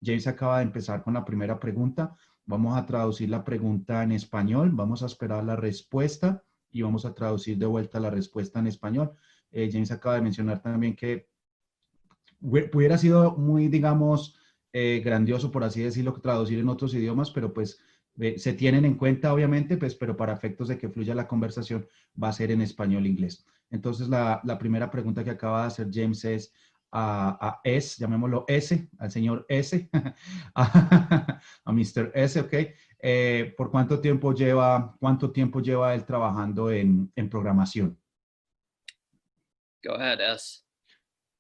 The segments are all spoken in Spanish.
James acaba de empezar con la primera pregunta. Vamos a traducir la pregunta en español, vamos a esperar la respuesta y vamos a traducir de vuelta la respuesta en español. James acaba de mencionar también que hubiera sido muy, digamos, grandioso, por así decirlo, traducir en otros idiomas, pero pues se tienen en cuenta, obviamente, pues, pero para efectos de que fluya la conversación va a ser en español-inglés. Entonces, la primera pregunta que acaba de hacer James es a S, llamémoslo S, al señor S, a Mr. S, ¿ok? ¿Por cuánto tiempo lleva él trabajando en programación? Go ahead, S.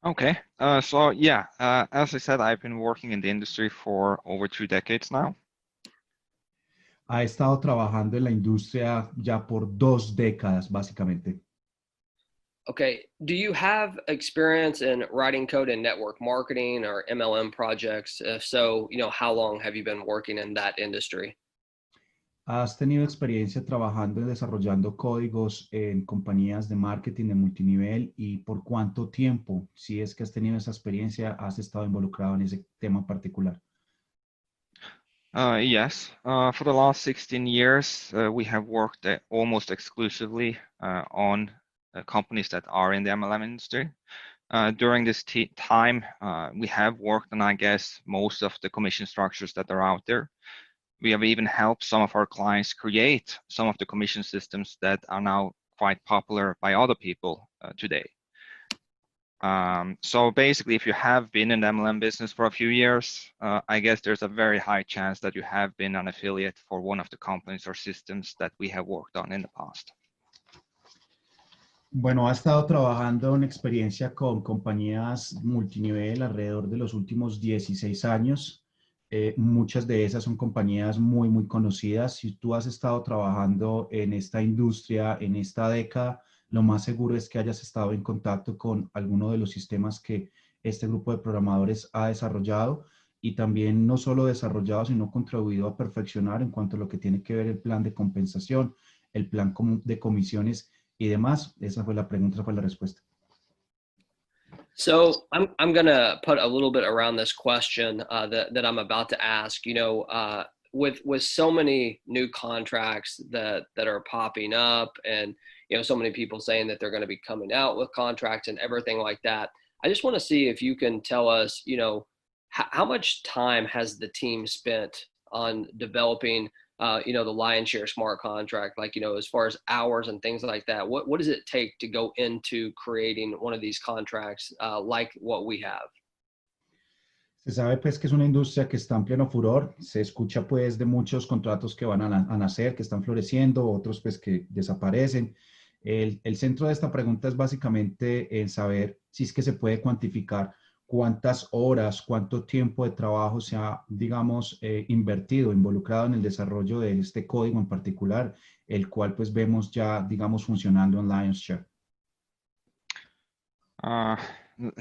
Okay, so yeah, as I said, I've been working in the industry for over 2 decades now. Ha estado trabajando en la industria ya por 2 décadas, básicamente. Okay, do you have experience in writing code in network marketing or MLM projects? If so, how long have you been working in that industry? ¿Has tenido experiencia trabajando y desarrollando códigos en compañías de marketing de multinivel y por cuánto tiempo, si es que has tenido esa experiencia, has estado involucrado en ese tema en particular? Yes, for the last 16 years, we have worked almost exclusively on companies that are in the MLM industry. During this time, we have worked on, I guess, most of the commission structures that are out there. We have even helped some of our clients create some of the commission systems that are now quite popular by other people today. So basically, if you have been in the MLM business for a few years, I guess there's a very high chance that you have been an affiliate for one of the companies or systems that we have worked on in the past. Bueno, ha estado trabajando en experiencia con compañías multinivel alrededor de los últimos 16 años. Muchas de esas son compañías muy, muy conocidas. Si tú has estado trabajando en esta industria, en esta década, lo más seguro es que hayas estado en contacto con alguno de los sistemas que este grupo de programadores ha desarrollado y también no solo desarrollado, sino contribuido a perfeccionar en cuanto a lo que tiene que ver el plan de compensación, el plan de comisiones y demás. Esa fue la pregunta, esa fue la respuesta. So I'm gonna put a little bit around this question that I'm about to ask. With so many new contracts that are popping up, and so many people saying that they're going to be coming out with contracts and everything like that. I just want to see if you can tell us, how much time has the team spent on developing the lion's share smart contract, like, as far as hours and things like that. What does it take to go into creating one of these contracts like what we have? Se sabe pues que es una industria que está en pleno furor, se escucha pues de muchos contratos que van a nacer, que están floreciendo, otros pues que desaparecen. El centro de esta pregunta es básicamente el saber si es que se puede cuantificar cuántas horas, cuánto tiempo de trabajo se ha, digamos, invertido, involucrado en el desarrollo de este código en particular, el cual pues vemos ya, digamos, funcionando en Lion's Share.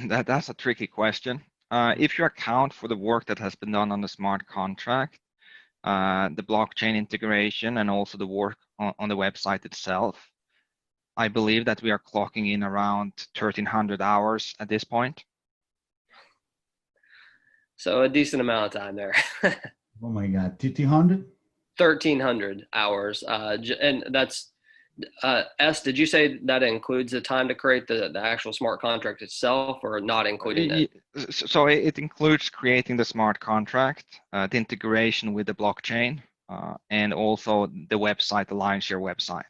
That's a tricky question. If you account for the work that has been done on the smart contract, the blockchain integration, and also the work on the website itself, I believe that we are clocking in around 1,300 hours at this point. So a decent amount of time there. Oh my God, 1,500? 1,300 hours. And that's, S, did you say that includes the time to create the actual smart contract itself, or not including that? So it includes creating the smart contract, the integration with the blockchain, and also the website, the Lionshare website.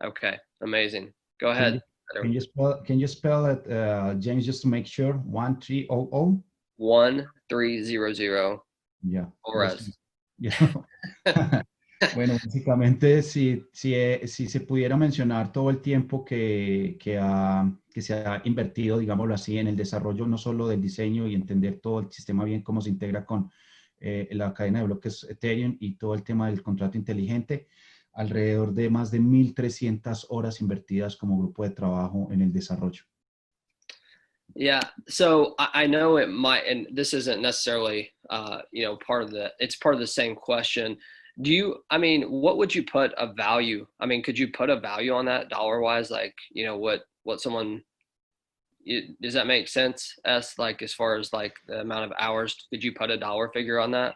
Okay, amazing. Go ahead. Can you spell it, James, just to make sure? 1300? 1300. Yeah. Or S. Yeah. Bueno, básicamente, si se pudiera mencionar todo el tiempo que se ha invertido, digámoslo así, en el desarrollo no solo del diseño y entender todo el sistema bien, cómo se integra con la cadena de bloques Ethereum y todo el tema del contrato inteligente, alrededor de más de 1,300 horas invertidas como grupo de trabajo en el desarrollo. Yeah, so I know it might, and this isn't necessarily, it's part of the same question. What would you put a value? Could you put a value on that dollar wise? Like, what someone, Does that make sense? Like as far as like the amount of hours, could you put a dollar figure on that?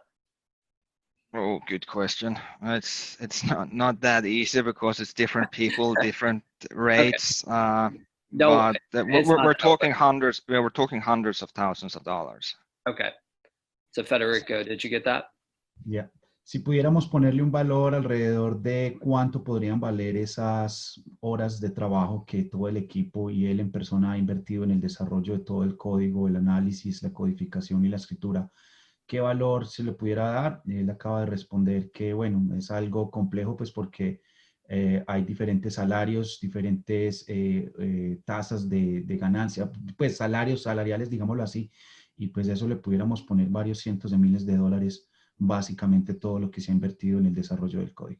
Oh, good question. It's not that easy because it's different people, different Okay. rates. No, But it's not we're that open. talking hundreds. We're talking hundreds of thousands of dollars. Okay. So Federico, did you get that? Ya. Si pudiéramos ponerle un valor alrededor de cuánto podrían valer esas horas de trabajo que todo el equipo y él en persona ha invertido en el desarrollo de todo el código, el análisis, la codificación y la escritura, ¿qué valor se le pudiera dar? Él acaba de responder que, bueno, es algo complejo, pues porque hay diferentes salarios, diferentes tasas de ganancia, pues salarios salariales, digámoslo así, y pues eso le pudiéramos poner varios cientos de miles de dólares, básicamente todo lo que se ha invertido en el desarrollo del código.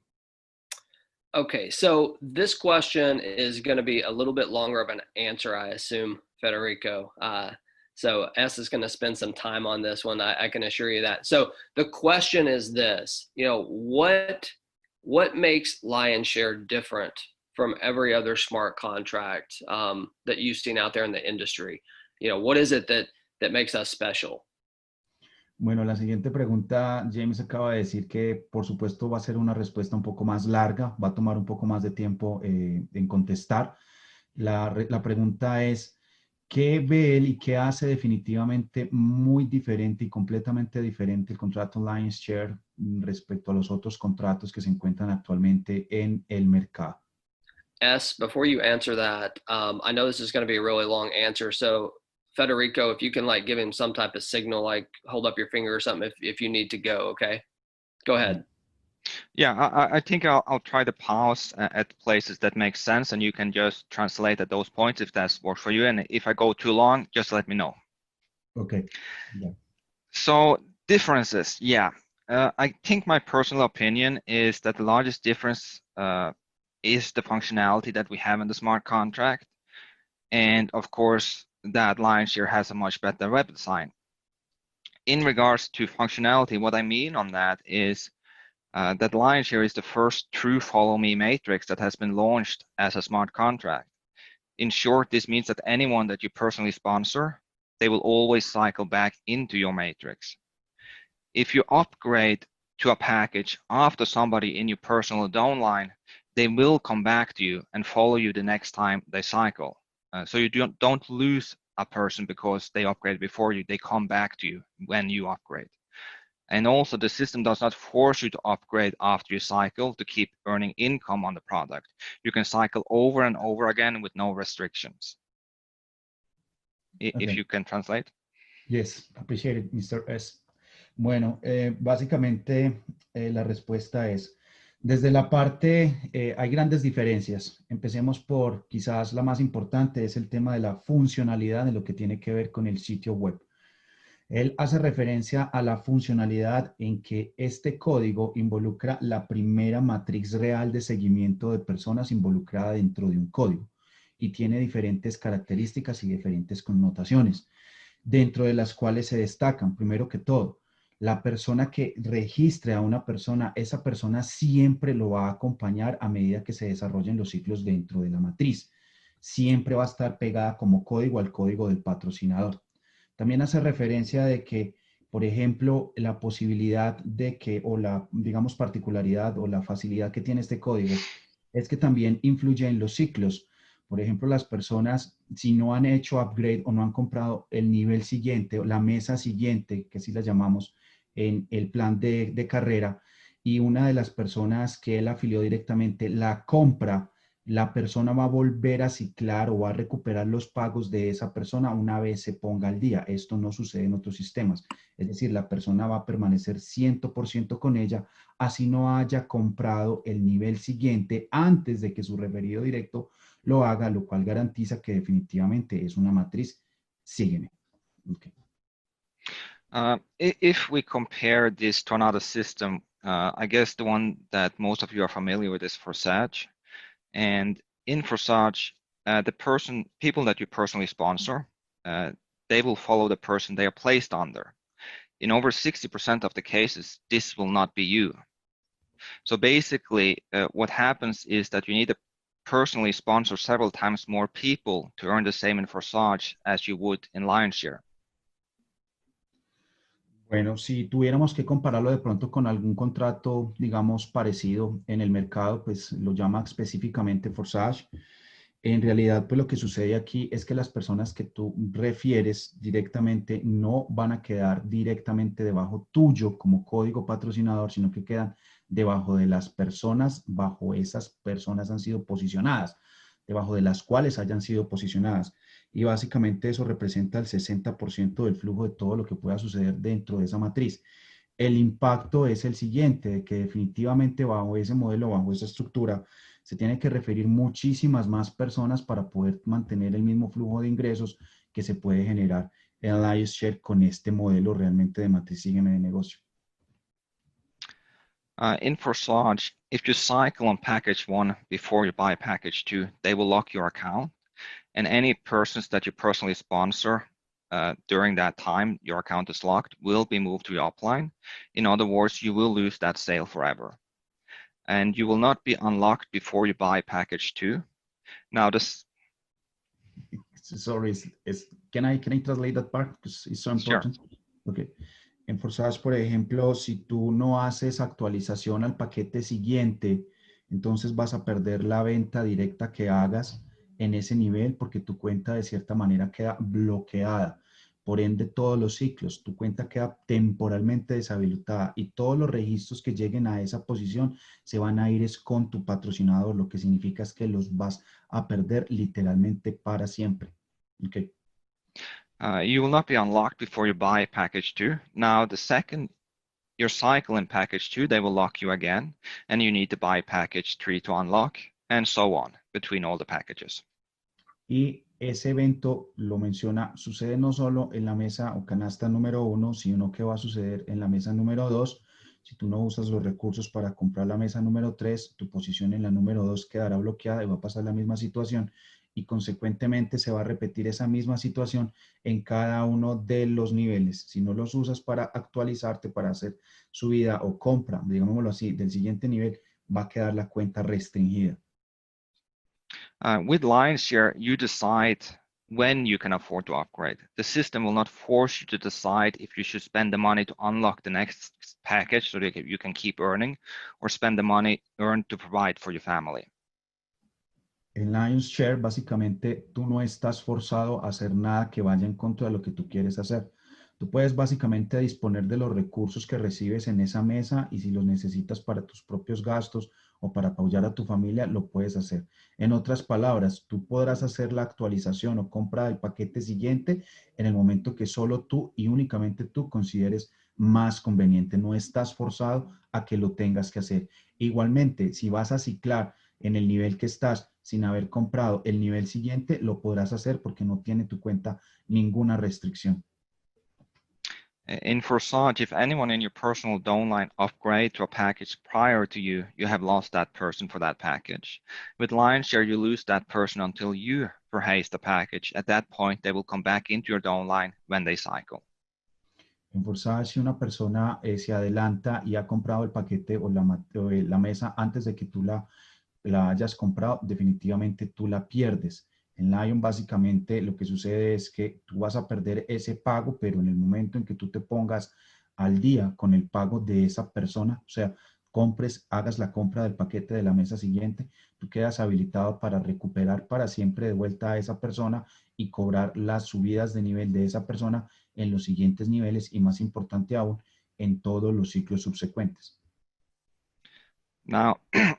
Okay, so this question is going to be a little bit longer of an answer, I assume, Federico. So S is going to spend some time on this one. I can assure you that. So the question is this: what makes Lionshare different from every other smart contract that you've seen out there in the industry? What is it that makes us special? Bueno, la siguiente pregunta, James acaba de decir que por supuesto va a ser una respuesta un poco más larga, va a tomar un poco más de tiempo en contestar. La pregunta es, ¿qué ve él y qué hace definitivamente muy diferente y completamente diferente el contrato Lionshare respecto a los otros contratos que se encuentran actualmente en el mercado? S, before you answer that, I know this is going to be a really long answer. So Federico, if you can like give him some type of signal, like hold up your finger or something if you need to go, okay? Go ahead. Yeah, I think I'll try to pause at places that make sense, and you can just translate at those points if that's works for you. And if I go too long, just let me know. Okay. Yeah. So differences, yeah. I think my personal opinion is that the largest difference is the functionality that we have in the smart contract. And of course, that Lionshare has a much better web design. In regards to functionality, what I mean on that is that Lionshare is the first true follow me matrix that has been launched as a smart contract. In short, this means that anyone that you personally sponsor, they will always cycle back into your matrix. If you upgrade to a package after somebody in your personal downline, they will come back to you and follow you the next time they cycle. So you don't lose a person because they upgrade before you. They come back to you when you upgrade. And also the system does not force you to upgrade after you cycle to keep earning income on the product. You can cycle over and over again with no restrictions. Okay. If you can translate. Yes, appreciate it, Mr. S. Bueno, básicamente la respuesta es, desde la parte, hay grandes diferencias. Empecemos por quizás la más importante, es el tema de la funcionalidad de lo que tiene que ver con el sitio web. Él hace referencia a la funcionalidad en que este código involucra la primera matriz real de seguimiento de personas involucrada dentro de un código y tiene diferentes características y diferentes connotaciones, dentro de las cuales se destacan, primero que todo, la persona que registre a una persona, esa persona siempre lo va a acompañar a medida que se desarrollen los ciclos dentro de la matriz. Siempre va a estar pegada como código al código del patrocinador. También hace referencia de que, por ejemplo, la posibilidad de que, o la, digamos, particularidad o la facilidad que tiene este código es que también influye en los ciclos. Por ejemplo, las personas, si no han hecho upgrade o no han comprado el nivel siguiente o la mesa siguiente, que así la llamamos, en el plan de carrera, y una de las personas que él afilió directamente la compra, la persona va a volver a ciclar o va a recuperar los pagos de esa persona una vez se ponga al día. Esto no sucede en otros sistemas. Es decir, la persona va a permanecer 100% con ella, así no haya comprado el nivel siguiente antes de que su referido directo lo haga, lo cual garantiza que definitivamente es una matriz. Sígueme. Okay. If we compare this to another system, I guess the one that most of you are familiar with is Forsage. And in Forsage, people that you personally sponsor, they will follow the person they are placed under. In over 60% of the cases, this will not be you. So basically, what happens is that you need a personally sponsor several times more people to earn the same in Forsage as you would in Lionshare. Bueno, si tuviéramos que compararlo de pronto con algún contrato, digamos, parecido en el mercado, pues lo llama específicamente Forsage. En realidad, pues lo que sucede aquí es que las personas que tú refieres directamente no van a quedar directamente debajo tuyo como código patrocinador, sino que quedan debajo de las personas, bajo esas personas han sido posicionadas, debajo de las cuales hayan sido posicionadas. Y básicamente eso representa el 60% del flujo de todo lo que pueda suceder dentro de esa matriz. El impacto es el siguiente, de que definitivamente bajo ese modelo, bajo esa estructura, se tiene que referir muchísimas más personas para poder mantener el mismo flujo de ingresos que se puede generar en Lionshare con este modelo realmente de matriz sígueme de negocio. In Forsage, if you cycle on package 1 before you buy package 2, they will lock your account. And any persons that you personally sponsor during that time your account is locked will be moved to your upline. In other words, you will lose that sale forever. And you will not be unlocked before you buy package 2. Now this... Sorry, can I translate that part? Because it's so important. Sure. Okay. En Forsage, por ejemplo, si tú no haces actualización al paquete siguiente, entonces vas a perder la venta directa que hagas en ese nivel porque tu cuenta de cierta manera queda bloqueada. Por ende, todos los ciclos, tu cuenta queda temporalmente deshabilitada y todos los registros que lleguen a esa posición se van a ir con tu patrocinador, lo que significa es que los vas a perder literalmente para siempre. Okay. You will not be unlocked before you buy package 2. Now, the second your cycle in package 2, they will lock you again, and you need to buy package 3 to unlock, and so on, between all the packages. Y ese evento lo menciona, sucede no solo en la mesa o canasta número 1, sino que va a suceder en la mesa número 2. Si tú no usas los recursos para comprar la mesa número 3, tu posición en la número 2 quedará bloqueada y va a pasar la misma situación y consecuentemente se va a repetir esa misma situación en cada uno de los niveles. Si no los usas para actualizarte, para hacer subida o compra, digámoslo así, del siguiente nivel, va a quedar la cuenta restringida. With Lionshare, you decide when you can afford to upgrade. The system will not force you to decide if you should spend the money to unlock the next package so that you can keep earning, or spend the money earned to provide for your family. En Lionshare, básicamente, tú no estás forzado a hacer nada que vaya en contra de lo que tú quieres hacer. Tú puedes básicamente disponer de los recursos que recibes en esa mesa y si los necesitas para tus propios gastos o para apoyar a tu familia, lo puedes hacer. En otras palabras, tú podrás hacer la actualización o compra del paquete siguiente en el momento que solo tú y únicamente tú consideres más conveniente. No estás forzado a que lo tengas que hacer. Igualmente, si vas a ciclar en el nivel que estás sin haber comprado el nivel siguiente, lo podrás hacer porque no tiene tu cuenta ninguna restricción. In Forsage, if anyone in your personal downline upgrade to a package prior to you, you have lost that person for that package. With Lionshare, you lose that person until you purchase the package. At that point, they will come back into your downline when they cycle. En Forsage, si una persona se adelanta y ha comprado el paquete o la mesa antes de que tú la hayas comprado, definitivamente tú la pierdes. En Lion básicamente lo que sucede es que tú vas a perder ese pago, pero en el momento en que tú te pongas al día con el pago de esa persona, o sea, hagas la compra del paquete de la mesa siguiente, tú quedas habilitado para recuperar para siempre de vuelta a esa persona y cobrar las subidas de nivel de esa persona en los siguientes niveles y más importante aún, en todos los ciclos subsecuentes. Now,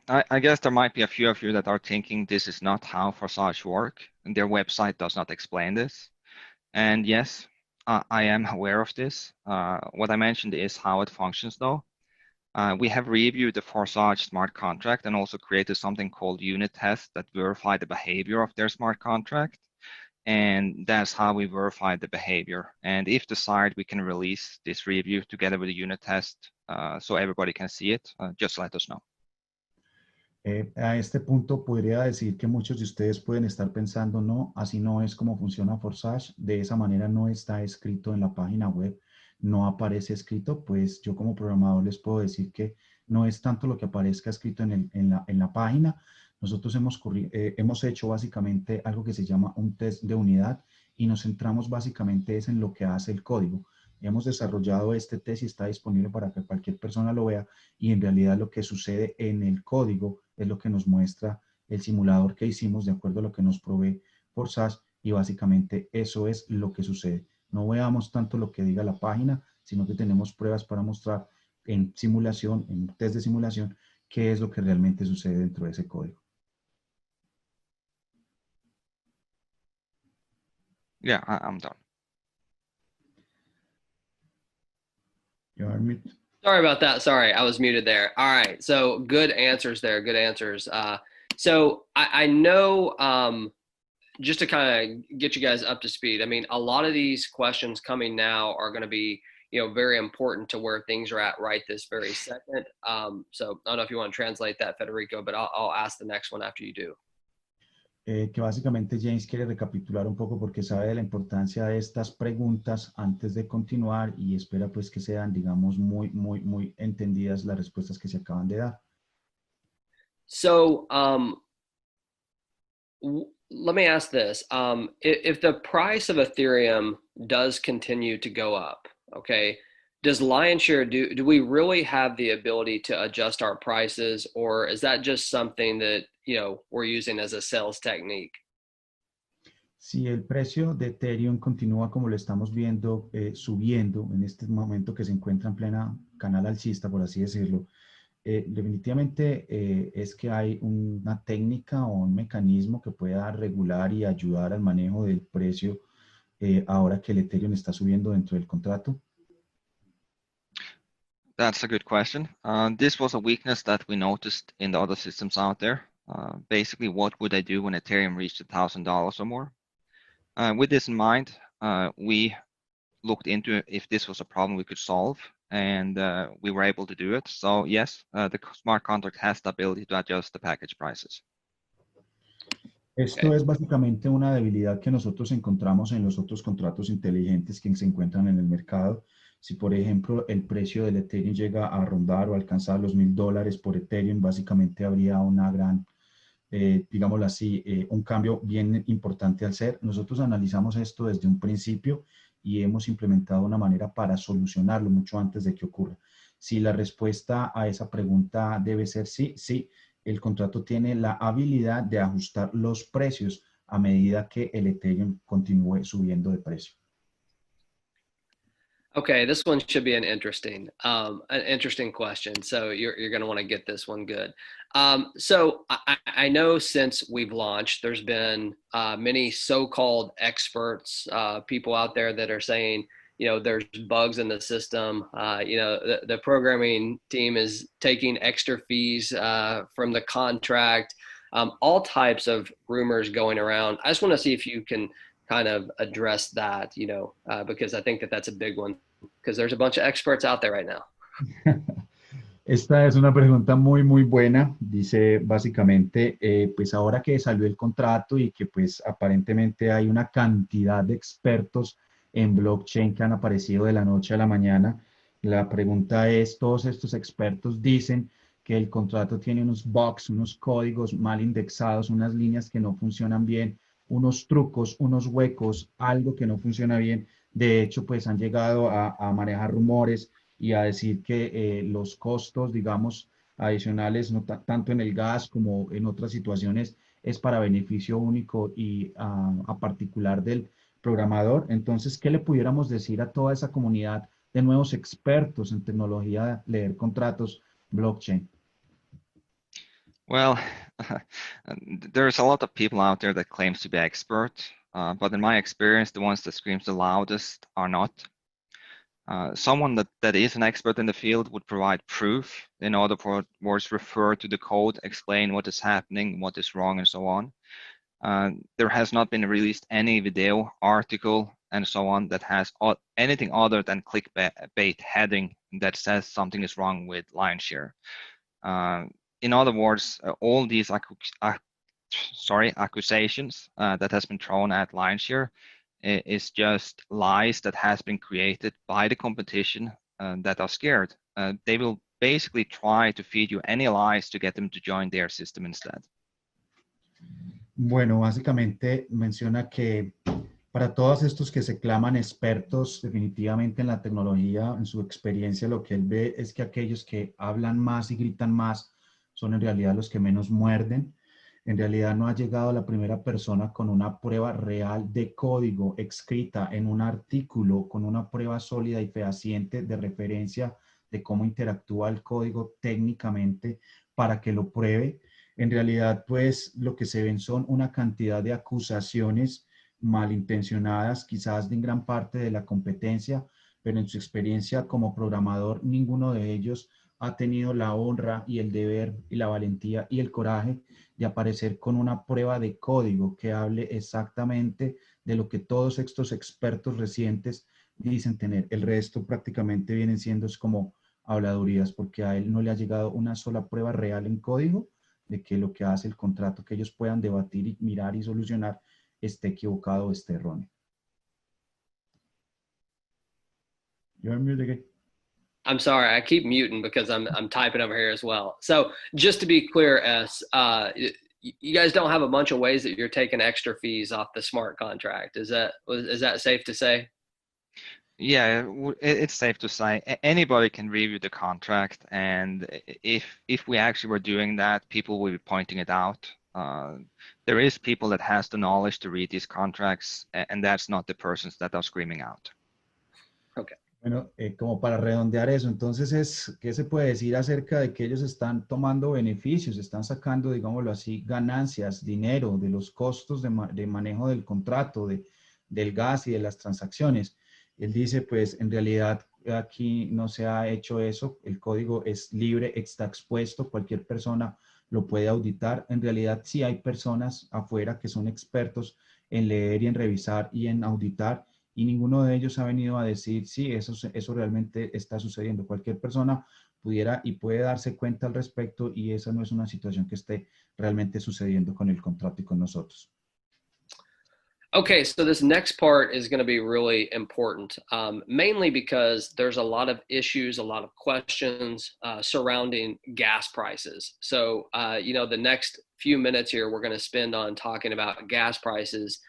I guess there might be a few of you that are thinking this is not how Forsage work, and their website does not explain this. And yes, I am aware of this. What I mentioned is how it functions though. We have reviewed the Forsage smart contract and also created something called unit tests that verify the behavior of their smart contract. And that's how we verify the behavior. And if desired, we can release this review together with the unit test so everybody can see it. Just let us know. A este punto podría decir que muchos de ustedes pueden estar pensando, no, así no es como funciona Forsage, de esa manera no está escrito en la página web, no aparece escrito, pues yo como programador les puedo decir que no es tanto lo que aparezca escrito en la página, Nosotros hemos hecho básicamente algo que se llama un test de unidad y nos centramos básicamente es en lo que hace el código. Hemos desarrollado este test y está disponible para que cualquier persona lo vea y en realidad lo que sucede en el código es lo que nos muestra el simulador que hicimos de acuerdo a lo que nos provee por SAS y básicamente eso es lo que sucede. No veamos tanto lo que diga la página, sino que tenemos pruebas para mostrar en simulación, en un test de simulación, qué es lo que realmente sucede dentro de ese código. Yeah, I'm done. You are mute. Sorry about that. Sorry, I was muted there. All right. So good answers there. Good answers. So I know, just to kind of get you guys up to speed, I mean, a lot of these questions coming now are going to be, very important to where things are at right this very second. So I don't know if you want to translate that, Federico, but I'll ask the next one after you do. Que básicamente James quiere recapitular un poco porque sabe de la importancia de estas preguntas antes de continuar y espera pues que sean, digamos, muy entendidas las respuestas que se acaban de dar. So let me ask this. If the price of Ethereum does continue to go up, okay, does Lionshare, do we really have the ability to adjust our prices, or is that just something that, we're using as a sales technique? Si el precio de Ethereum continúa como lo estamos viendo, subiendo en este momento que se encuentra en plena canal alcista, por así decirlo, definitivamente es que hay una técnica o un mecanismo que pueda regular y ayudar al manejo del precio ahora que el Ethereum está subiendo dentro del contrato. That's a good question. This was a weakness that we noticed in the other systems out there. Basically, what would I do when Ethereum reached $1,000 or more? With this in mind, we looked into if this was a problem we could solve, and we were able to do it. So yes, the smart contract has the ability to adjust the package prices. Esto es básicamente una debilidad que nosotros encontramos en los otros contratos inteligentes que se encuentran en el mercado. Si, por ejemplo, el precio del Ethereum llega a rondar o alcanzar los $1,000 por Ethereum, básicamente habría una gran, digámoslo así, un cambio bien importante al ser. Nosotros analizamos esto desde un principio y hemos implementado una manera para solucionarlo mucho antes de que ocurra. Si la respuesta a esa pregunta debe ser sí, sí. El contrato tiene la habilidad de ajustar los precios a medida que el Ethereum continúe subiendo de precio. Okay, this one should be an interesting question. So you're going to want to get this one good. So I know since we've launched, there's been many so-called experts, people out there that are saying, there's bugs in the system. The programming team is taking extra fees from the contract. All types of rumors going around. I just want to see if you can kind of address that, because I think that that's a big one, because there's a bunch of experts out there right now. Esta es una pregunta muy buena. Dice básicamente, pues ahora que salió el contrato y que pues aparentemente hay una cantidad de expertos en blockchain que han aparecido de la noche a la mañana, la pregunta es, todos estos expertos dicen que el contrato tiene unos bugs, unos códigos mal indexados, unas líneas que no funcionan bien, unos trucos, unos huecos, algo que no funciona bien. De hecho, pues han llegado a manejar rumores y a decir que los costos, digamos, adicionales, no tanto en el gas como en otras situaciones, es para beneficio único y a particular del programador. Entonces, ¿qué le pudiéramos decir a toda esa comunidad de nuevos expertos en tecnología de leer contratos blockchain? Well, there's a lot of people out there that claims to be expert, but in my experience, the ones that screams the loudest are not. Someone that is an expert in the field would provide proof in other words, refer to the code, explain what is happening, what is wrong, and so on. There has not been released any video, article, and so on that has anything other than clickbait heading that says something is wrong with Lionshare. In other words, all these accusations that has been thrown at Lionshare is just lies that has been created by the competition that are scared. They will basically try to feed you any lies to get them to join their system instead. Bueno, básicamente menciona que para todos estos que se claman expertos definitivamente en la tecnología, en su experiencia, lo que él ve es que aquellos que hablan más y gritan más son en realidad los que menos muerden. En realidad no ha llegado la primera persona con una prueba real de código escrita en un artículo, con una prueba sólida y fehaciente de referencia de cómo interactúa el código técnicamente para que lo pruebe. En realidad, pues lo que se ven son una cantidad de acusaciones malintencionadas, quizás en gran parte de la competencia, pero en su experiencia como programador, ninguno de ellos ha tenido la honra y el deber y la valentía y el coraje de aparecer con una prueba de código que hable exactamente de lo que todos estos expertos recientes dicen tener. El resto prácticamente vienen siendo es como habladurías, porque a él no le ha llegado una sola prueba real en código de que lo que hace el contrato que ellos puedan debatir y mirar y solucionar esté equivocado o esté erróneo. You're muted again. I'm sorry, I keep muting because I'm typing over here as well. So just to be clear, you guys don't have a bunch of ways that you're taking extra fees off the smart contract. Is that safe to say? Yeah, it's safe to say anybody can review the contract, and if we actually were doing that, people will be pointing it out. There is people that has the knowledge to read these contracts, and that's not the persons that are screaming out. Okay. Bueno, como para redondear eso, entonces, ¿qué se puede decir acerca de que ellos están tomando beneficios, están sacando, digámoslo así, ganancias, dinero de los costos de manejo del contrato, del gas y de las transacciones? Él dice, pues, en realidad aquí no se ha hecho eso, el código es libre, está expuesto, cualquier persona lo puede auditar. En realidad sí hay personas afuera que son expertos en leer y en revisar y en auditar, y ninguno de ellos ha venido a decir, sí, eso realmente está sucediendo. Cualquier persona pudiera y puede darse cuenta al respecto, y esa no es una situación que esté realmente sucediendo con el contrato y con nosotros. Okay, so this next part is going to be really important, mainly because there's a lot of issues, a lot of questions surrounding gas prices. So, the next few minutes here, we're going to spend on talking about gas prices,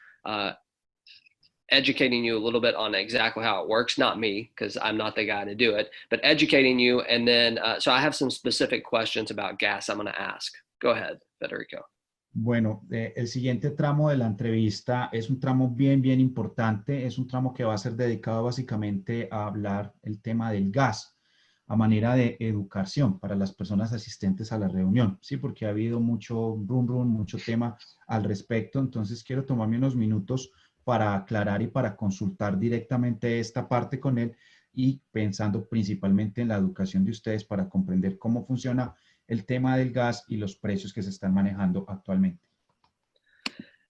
educating you a little bit on exactly how it works. Not me, because I'm not the guy to do it, but educating you. And then, so I have some specific questions about gas I'm going to ask. Go ahead, Federico. Bueno, el siguiente tramo de la entrevista es un tramo bien importante. Es un tramo que va a ser dedicado básicamente a hablar el tema del gas a manera de educación para las personas asistentes a la reunión, ¿sí? Porque ha habido mucho mucho tema al respecto. Entonces quiero tomarme unos minutos para aclarar y para consultar directamente esta parte con él, y pensando principalmente en la educación de ustedes para comprender cómo funciona el tema del gas y los precios que se están manejando actualmente.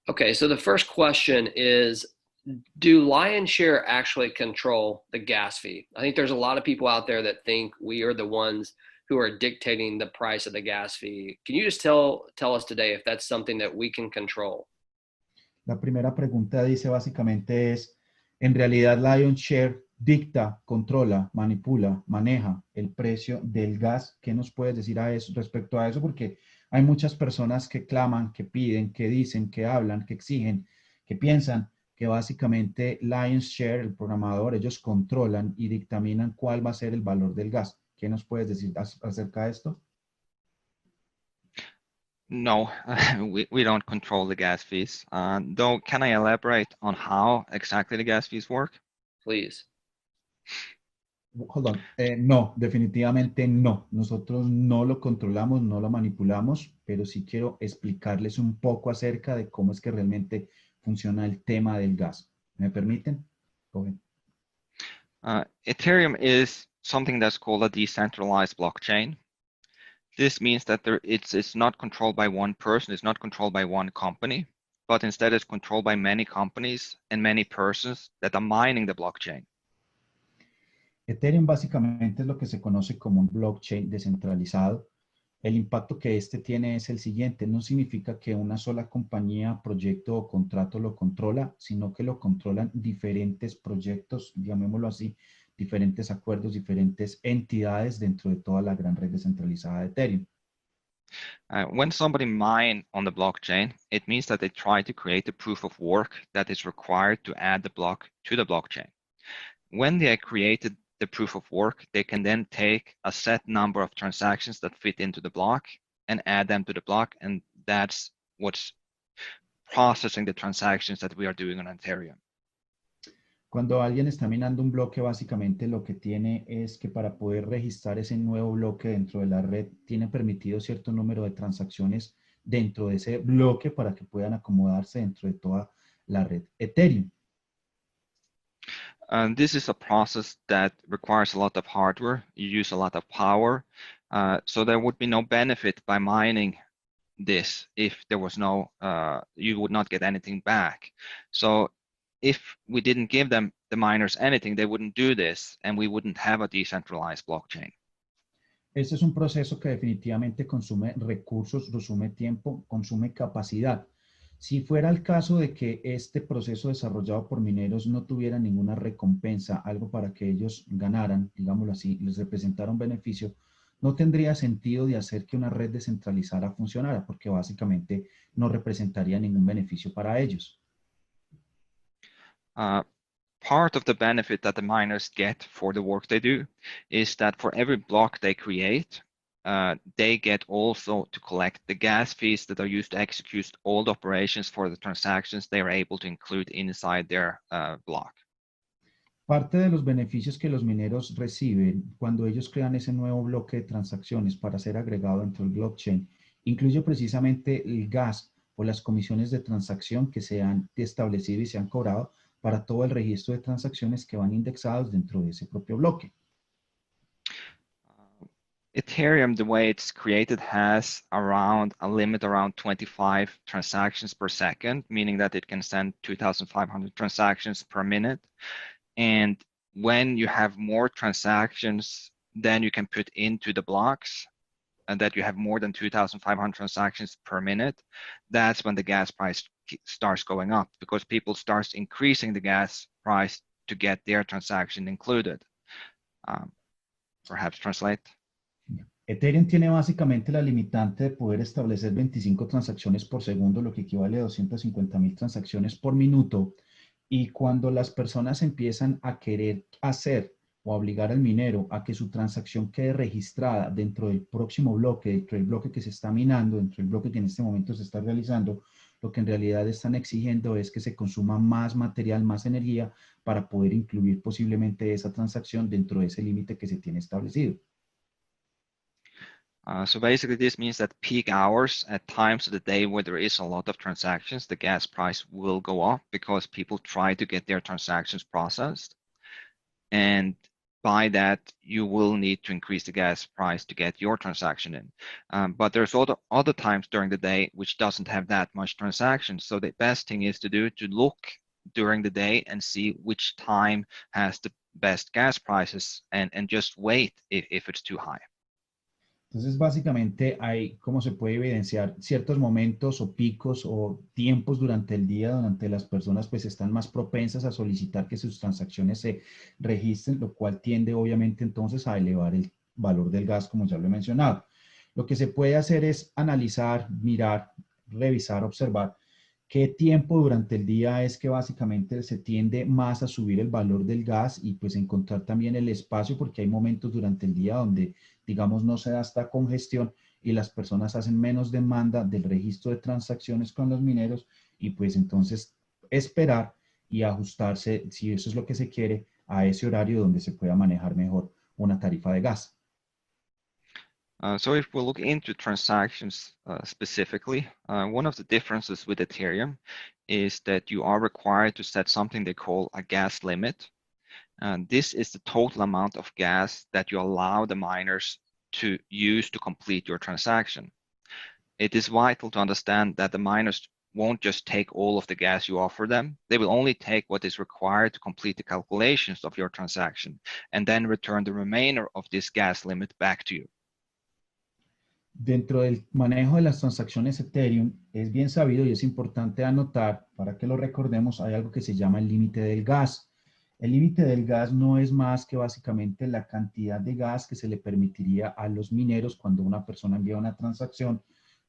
Okay, so the first question is, do lion's share actually control the gas fee? I think there's a lot of people out there that think we are the ones who are dictating the price of the gas fee. Can you just tell us today if that's something that we can control? La primera pregunta dice básicamente es, ¿en realidad lion's share dicta, controla, manipula, maneja el precio del gas? ¿Qué nos puedes decir a eso, respecto a eso? Porque hay muchas personas que claman, que piden, que dicen, que hablan, que exigen, que piensan que básicamente lion's share, el programador, ellos controlan y dictaminan cuál va a ser el valor del gas. ¿Qué nos puedes decir acerca de esto? No, we don't control the gas fees. Though, can I elaborate on how exactly the gas fees work? Please. Hold on. No, definitivamente no. Nosotros no lo controlamos, no lo manipulamos, pero sí quiero explicarles un poco acerca de cómo es que realmente funciona el tema del gas. ¿Me permiten? Go ahead. Ethereum is something that's called a decentralized blockchain. This means that it's not controlled by one person, it's not controlled by one company, but instead it's controlled by many companies and many persons that are mining the blockchain. Ethereum básicamente es lo que se conoce como un blockchain descentralizado. El impacto que este tiene es el siguiente: no significa que una sola compañía, proyecto o contrato lo controla, sino que lo controlan diferentes proyectos, llamémoslo así, diferentes acuerdos, diferentes entidades dentro de toda la gran red descentralizada de Ethereum. When somebody mine on the blockchain, it means that they try to create a proof of work that is required to add the block to the blockchain. When they created the proof of work, they can then take a set number of transactions that fit into the block and add them to the block, and that's what's processing the transactions that we are doing on Ethereum. Cuando alguien está minando un bloque, básicamente lo que tiene es que para poder registrar ese nuevo bloque dentro de la red, tiene permitido cierto número de transacciones dentro de ese bloque para que puedan acomodarse dentro de toda la red Ethereum. This is a process that requires a lot of hardware. You use a lot of power. So there would be no benefit by mining this if there was no, you would not get anything back. So if we didn't give them, the miners, anything, they wouldn't do this, and we wouldn't have a decentralized blockchain. Este es un proceso que definitivamente consume recursos, consume tiempo, consume capacidad. Si fuera el caso de que este proceso desarrollado por mineros no tuviera ninguna recompensa, algo para que ellos ganaran, digámoslo así, les representara un beneficio, no tendría sentido de hacer que una red descentralizada funcionara, porque básicamente no representaría ningún beneficio para ellos. Part of the benefit that the miners get for the work they do is that for every block they create, they get also to collect the gas fees that are used to execute all the operations for the transactions they are able to include inside their block. Parte de los beneficios que los mineros reciben cuando ellos crean ese nuevo bloque de transacciones para ser agregado dentro del blockchain incluye precisamente el gas o las comisiones de transacción que se han establecido y se han cobrado para todo el registro de transacciones que van indexados dentro de ese propio bloque. Ethereum, the way it's created, has around a limit around 25 transactions per second, meaning that it can send 2,500 transactions per minute. And when you have more transactions than you can put into the blocks, and that you have more than 2,500 transactions per minute, that's when the gas price starts going up, because people start increasing the gas price to get their transaction included. Perhaps translate. Ethereum tiene básicamente la limitante de poder establecer 25 transacciones por segundo, lo que equivale a 250,000 transacciones por minuto. Y cuando las personas empiezan a querer hacer o obligar al minero a que su transacción quede registrada dentro del próximo bloque, dentro del bloque que se está minando, dentro del bloque que en este momento se está realizando, lo que en realidad están exigiendo es que se consuma más material, más energía para poder incluir posiblemente esa transacción dentro de ese límite que se tiene establecido. So basically this means that peak hours at times of the day where there is a lot of transactions, the gas price will go up because people try to get their transactions processed. And by that, you will need to increase the gas price to get your transaction in. But there's other times during the day which doesn't have that much transactions. So the best thing is to do to look during the day and see which time has the best gas prices and just wait if it's too high. Entonces, básicamente, hay, como se puede evidenciar, ciertos momentos o picos o tiempos durante el día donde las personas pues están más propensas a solicitar que sus transacciones se registren, lo cual tiende obviamente entonces a elevar el valor del gas, como ya lo he mencionado. Lo que se puede hacer es analizar, mirar, revisar, observar qué tiempo durante el día es que básicamente se tiende más a subir el valor del gas y pues encontrar también el espacio, porque hay momentos durante el día donde, digamos, no se da esta congestión y las personas hacen menos demanda del registro de transacciones con los mineros y pues entonces esperar y ajustarse, si eso es lo que se quiere, a ese horario donde se pueda manejar mejor una tarifa de gas. So if we look into transactions specifically, one of the differences with Ethereum is that you are required to set something they call a gas limit. This is the total amount of gas that you allow the miners to use to complete your transaction. It is vital to understand that the miners won't just take all of the gas you offer them. They will only take what is required to complete the calculations of your transaction and then return the remainder of this gas limit back to you. Dentro del manejo de las transacciones Ethereum, es bien sabido y es importante anotar, para que lo recordemos, hay algo que se llama el límite del gas. El límite del gas no es más que básicamente la cantidad de gas que se le permitiría a los mineros cuando una persona envía una transacción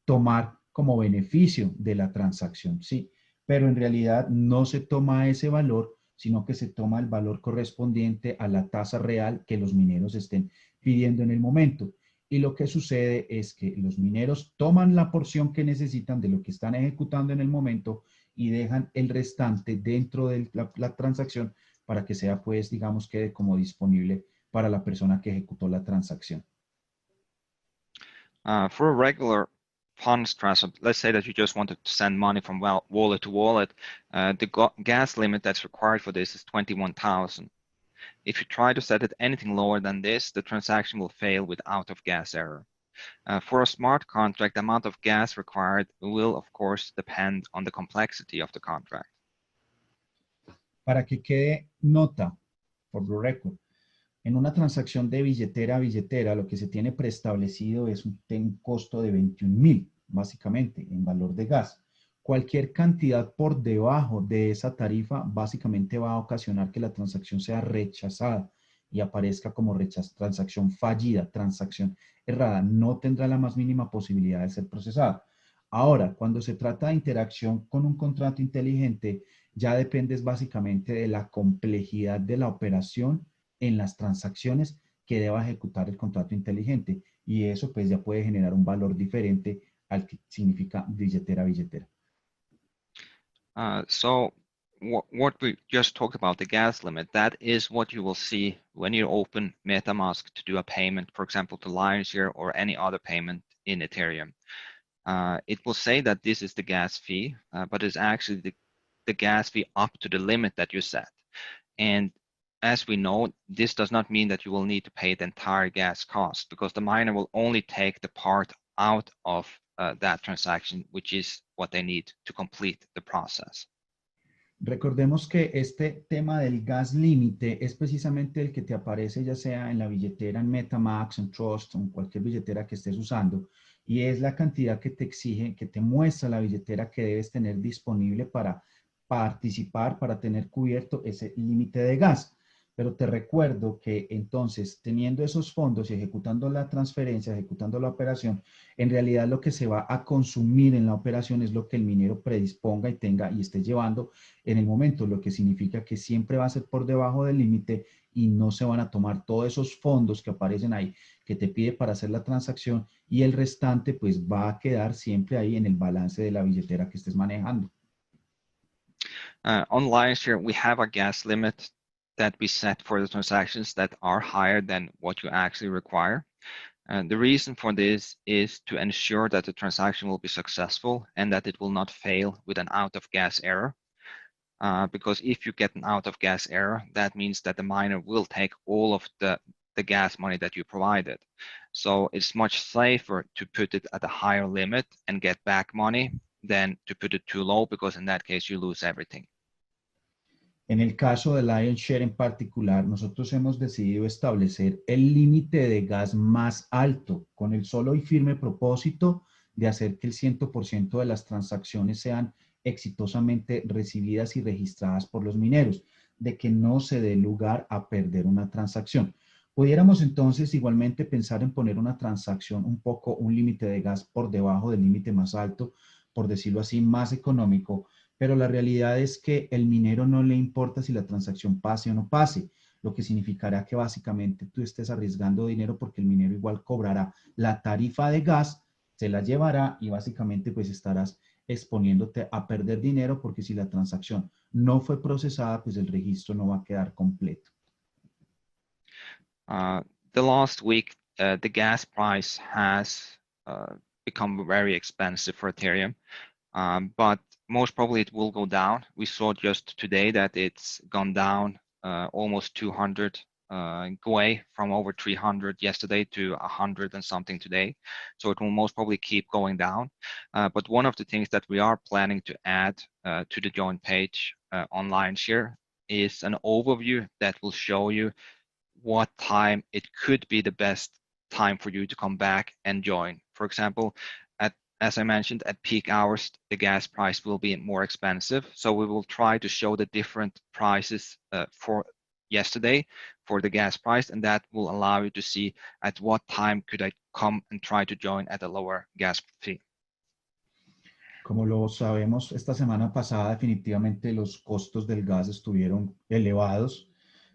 tomar como beneficio de la transacción, ¿sí? Pero en realidad no se toma ese valor, sino que se toma el valor correspondiente a la tasa real que los mineros estén pidiendo en el momento. Y lo que sucede es que los mineros toman la porción que necesitan de lo que están ejecutando en el momento y dejan el restante dentro de la transacción para que sea, pues, digamos, quede como disponible para la persona que ejecutó la transacción. For a regular funds transfer, let's say that you just want to send money from wallet to wallet, the gas limit that's required for this is 21,000. If you try to set it anything lower than this, the transaction will fail with out-of-gas error. For a smart contract, the amount of gas required will, of course, depend on the complexity of the contract. Para que quede nota, por the record, en una transacción de billetera a billetera, lo que se tiene preestablecido es un costo de 21,000, básicamente, en valor de gas. Cualquier cantidad por debajo de esa tarifa, básicamente va a ocasionar que la transacción sea rechazada y aparezca como transacción fallida, transacción errada. No tendrá la más mínima posibilidad de ser procesada. Ahora, cuando se trata de interacción con un contrato inteligente, ya dependes básicamente de la complejidad de la operación en las transacciones que deba ejecutar el contrato inteligente. Y eso pues ya puede generar un valor diferente al que significa billetera a billetera. So what we just talked about, the gas limit, that is what you will see when you open MetaMask to do a payment, for example, to Lionshare or any other payment in Ethereum. It will say that this is the gas fee, but it's actually the gas fee up to the limit that you set. And as we know, this does not mean that you will need to pay the entire gas cost, because the miner will only take the part out of that transaction, which is what they need to complete the process. Recordemos que este tema del gas límite es precisamente el que te aparece ya sea en la billetera, en MetaMask, en Trust, en cualquier billetera que estés usando, y es la cantidad que te exige, que te muestra la billetera que debes tener disponible para participar, para tener cubierto ese límite de gas. Pero te recuerdo que entonces, teniendo esos fondos y ejecutando la transferencia, ejecutando la operación, en realidad lo que se va a consumir en la operación es lo que el minero predisponga y tenga y esté llevando en el momento, lo que significa que siempre va a ser por debajo del límite y no se van a tomar todos esos fondos que aparecen ahí que te pide para hacer la transacción y el restante pues va a quedar siempre ahí en el balance de la billetera que estés manejando. On Lionshare, we have a gas limit that we set for the transactions that are higher than what you actually require. And the reason for this is to ensure that the transaction will be successful and that it will not fail with an out-of-gas error. Because if you get an out-of-gas error, that means that the miner will take all of the gas money that you provided. So it's much safer to put it at a higher limit and get back money than to put it too low, because in that case you lose everything. En el caso de Lionshare en particular, nosotros hemos decidido establecer el límite de gas más alto con el solo y firme propósito de hacer que el 100% de las transacciones sean exitosamente recibidas y registradas por los mineros, de que no se dé lugar a perder una transacción. Pudiéramos entonces igualmente pensar en poner una transacción un límite de gas por debajo del límite más alto, por decirlo así, más económico, pero la realidad es que el minero no le importa si la transacción pase o no pase, lo que significará que básicamente tú estés arriesgando dinero porque el minero igual cobrará la tarifa de gas, se la llevará y básicamente pues estarás exponiéndote a perder dinero porque si la transacción no fue procesada, pues el registro no va a quedar completo. The last week, the gas price has become very expensive for Ethereum, but most probably it will go down. We saw just today that it's gone down almost 200 away from over 300 yesterday to 100 and something today. So it will most probably keep going down. But one of the things that we are planning to add to the join page on Lionshare is an overview that will show you what time it could be the best time for you to come back and join. For example, as I mentioned, at peak hours, the gas price will be more expensive. So we will try to show the different prices for yesterday for the gas price, and that will allow you to see at what time could I come and try to join at a lower gas fee. Como lo sabemos, esta semana pasada definitivamente los costos del gas estuvieron elevados,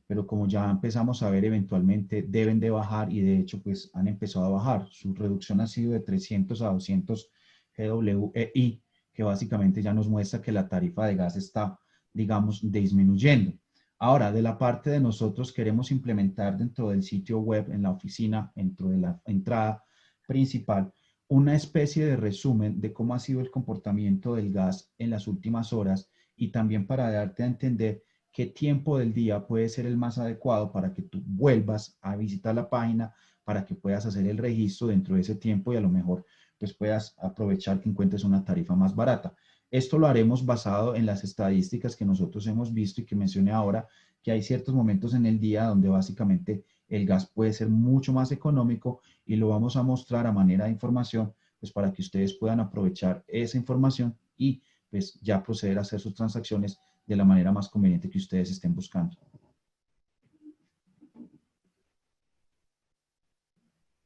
pero como ya empezamos a ver, eventualmente deben de bajar y de hecho pues han empezado a bajar. Su reducción ha sido de 300 a 200 GWI, que básicamente ya nos muestra que la tarifa de gas está, digamos, disminuyendo. Ahora, de la parte de nosotros queremos implementar dentro del sitio web, en la oficina, dentro de la entrada principal, una especie de resumen de cómo ha sido el comportamiento del gas en las últimas horas y también para darte a entender qué tiempo del día puede ser el más adecuado para que tú vuelvas a visitar la página, para que puedas hacer el registro dentro de ese tiempo y a lo mejor pues puedas aprovechar que encuentres una tarifa más barata. Esto lo haremos basado en las estadísticas que nosotros hemos visto y que mencioné ahora, que hay ciertos momentos en el día donde básicamente el gas puede ser mucho más económico y lo vamos a mostrar a manera de información, pues para que ustedes puedan aprovechar esa información y pues ya proceder a hacer sus transacciones de la manera más conveniente que ustedes estén buscando.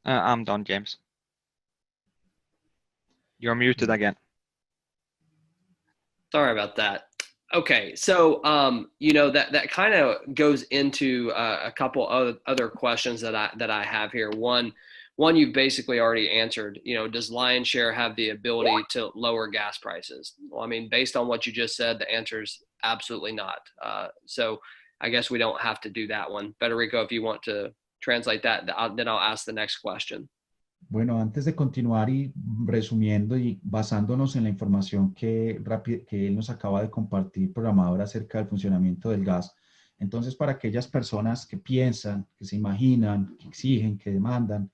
I'm done, James. You're muted again. Sorry about that. Okay, so you know that kind of goes into a couple of other questions that I have here. One you've basically already answered. You know, does Lionshare have the ability to lower gas prices? Well, I mean, based on what you just said, the answer is absolutely not. So I guess we don't have to do that one. Federico, if you want to translate that, then I'll ask the next question. Bueno, antes de continuar y resumiendo y basándonos en la información que él nos acaba de compartir, programador, acerca del funcionamiento del gas, entonces para aquellas personas que piensan, que se imaginan, que exigen, que demandan,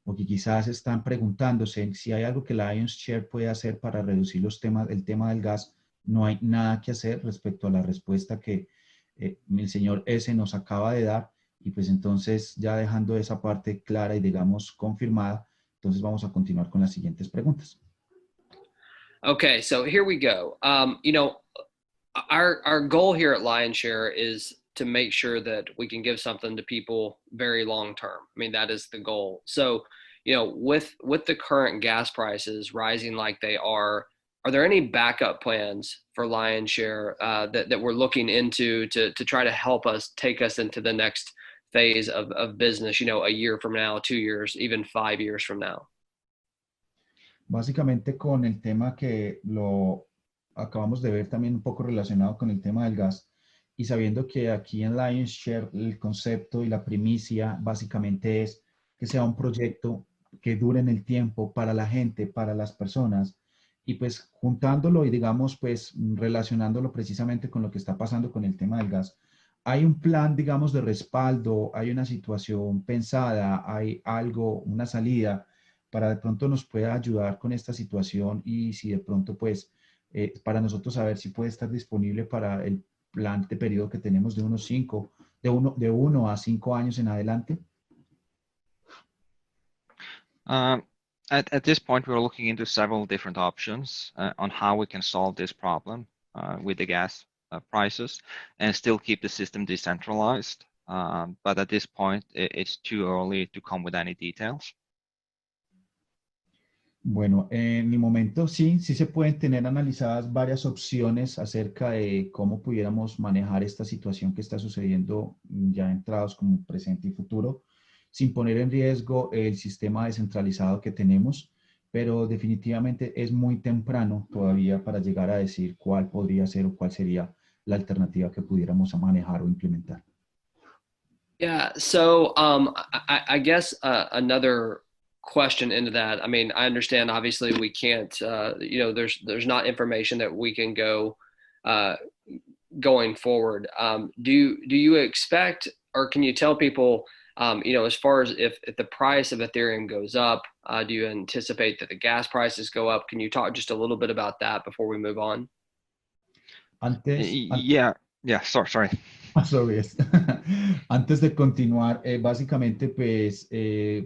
o que quizás están preguntándose si hay algo que Lionshare puede hacer para reducir el tema del gas, no hay nada que hacer respecto a la respuesta que el señor S nos acaba de dar. Y pues entonces, ya dejando esa parte clara y digamos confirmada, entonces vamos a continuar con las siguientes preguntas. Okay, so here we go. You know, our goal here at Lionshare is to make sure that we can give something to people very long term. I mean, that is the goal. So, you know, with the current gas prices rising like they are there any backup plans for Lionshare that we're looking into to try to help us take us into the next phase of business, you know, a year from now, 2 years, even 5 years from now? Básicamente con el tema que lo acabamos de ver también un poco relacionado con el tema del gas y sabiendo que aquí en Lionshare el concepto y la primicia básicamente es que sea un proyecto que dure en el tiempo para la gente, para las personas y pues juntándolo y digamos pues relacionándolo precisamente con lo que está pasando con el tema del gas. Hay un plan, digamos, de respaldo, hay una situación pensada, hay algo, una salida para de pronto nos pueda ayudar con esta situación y si de pronto, pues, para nosotros saber si puede estar disponible para el plan de periodo que tenemos de de 1 a 5 años en adelante. At this point, we're looking into several different options on how we can solve this problem with the gas prices and still keep the system decentralized. But at this point, it's too early to come with any details. Bueno, en mi momento sí se pueden tener analizadas varias opciones acerca de cómo pudiéramos manejar esta situación que está sucediendo ya entrados como presente y futuro, sin poner en riesgo el sistema descentralizado que tenemos, pero definitivamente es muy temprano todavía para llegar a decir cuál podría ser o cuál sería la alternativa que pudiéramos manejar o implementar. Yeah, so I guess another question into that. I mean, I understand obviously we can't, you know, there's not information that we can go going forward. Do you expect, or can you tell people, you know, as far as if the price of Ethereum goes up, do you anticipate that the gas prices go up? Can you talk just a little bit about that before we move on? Sorry. Antes de continuar, básicamente, pues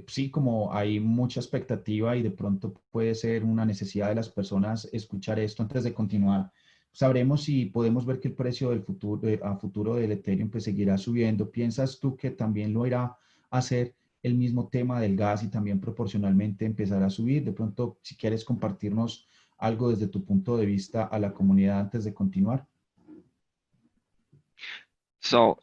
sí, como hay mucha expectativa y de pronto puede ser una necesidad de las personas escuchar esto antes de continuar, sabremos si podemos ver que el precio del futuro, a futuro del Ethereum pues seguirá subiendo. ¿Piensas tú que también lo irá a hacer el mismo tema del gas y también proporcionalmente empezará a subir? De pronto, si quieres compartirnos algo desde tu punto de vista a la comunidad antes de continuar. So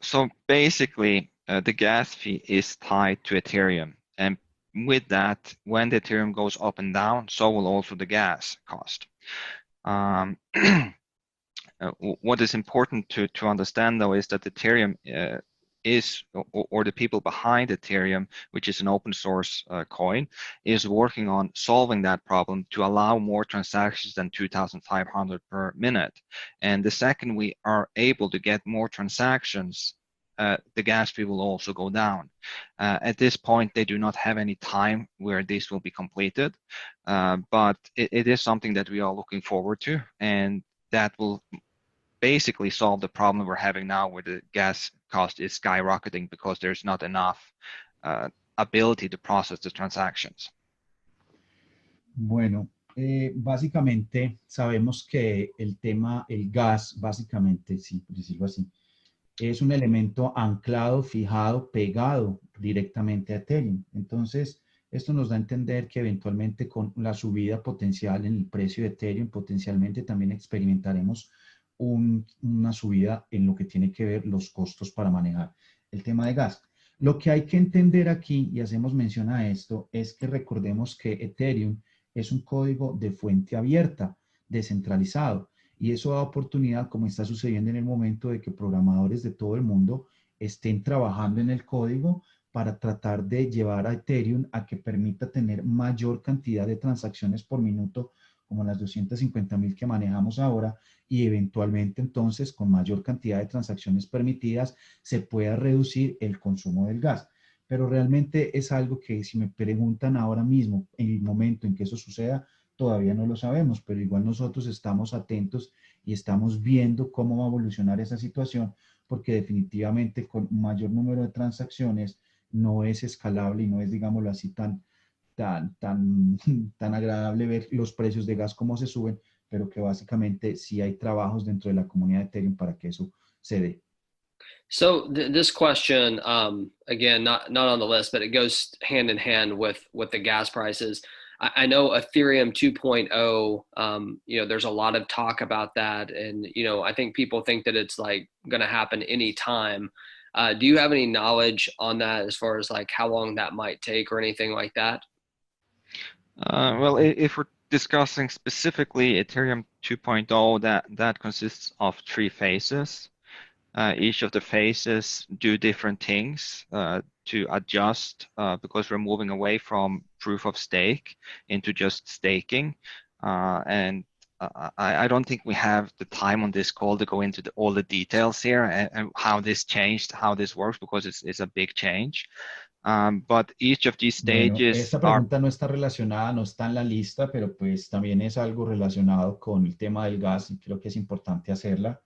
basically, the gas fee is tied to Ethereum, and with that, when the Ethereum goes up and down, so will also the gas cost. What is important to understand, though, is that Ethereum is, or the people behind Ethereum, which is an open source coin, is working on solving that problem to allow more transactions than 2,500 per minute. And the second we are able to get more transactions, the gas fee will also go down. At this point, they do not have any time where this will be completed, but it is something that we are looking forward to, and that will basically solve the problem we're having now where the gas cost is skyrocketing because there's not enough ability to process the transactions. Bueno, básicamente sabemos que el tema, el gas, básicamente, sí, por decirlo así, es un elemento anclado, fijado, pegado directamente a Ethereum. Entonces, esto nos da a entender que eventualmente con la subida potencial en el precio de Ethereum, potencialmente también experimentaremos una subida en lo que tiene que ver los costos para manejar el tema de gas. Lo que hay que entender aquí, y hacemos mención a esto, es que recordemos que Ethereum es un código de fuente abierta, descentralizado, y eso da oportunidad, como está sucediendo en el momento, de que programadores de todo el mundo estén trabajando en el código para tratar de llevar a Ethereum a que permita tener mayor cantidad de transacciones por minuto, como las 250.000 que manejamos ahora, y eventualmente entonces con mayor cantidad de transacciones permitidas se pueda reducir el consumo del gas. Pero realmente es algo que, si me preguntan ahora mismo, en el momento en que eso suceda, todavía no lo sabemos, pero igual nosotros estamos atentos y estamos viendo cómo va a evolucionar esa situación, porque definitivamente con mayor número de transacciones no es escalable y no es, digámoslo así, tan agradable ver los precios de gas cómo se suben, pero que básicamente sí hay trabajos dentro de la comunidad de Ethereum para que eso se dé. So this question, again, not on the list, but it goes hand in hand with the gas prices. I know Ethereum 2.0, there's a lot of talk about that, and I think people think that it's like going to happen anytime. Do you have any knowledge on that as far as like how long that might take or anything like that? Well, if we're discussing specifically Ethereum 2.0, that consists of 3 phases. Each of the phases do different things to adjust because we're moving away from proof of stake into just staking. And I don't think we have the time on this call to go into all the details here and how this changed, how this works, because it's a big change. But each of these stages bueno, esta pregunta no está relacionada, no está en la lista, pero pues también es algo relacionado con el tema del gas y creo que es importante hacerla.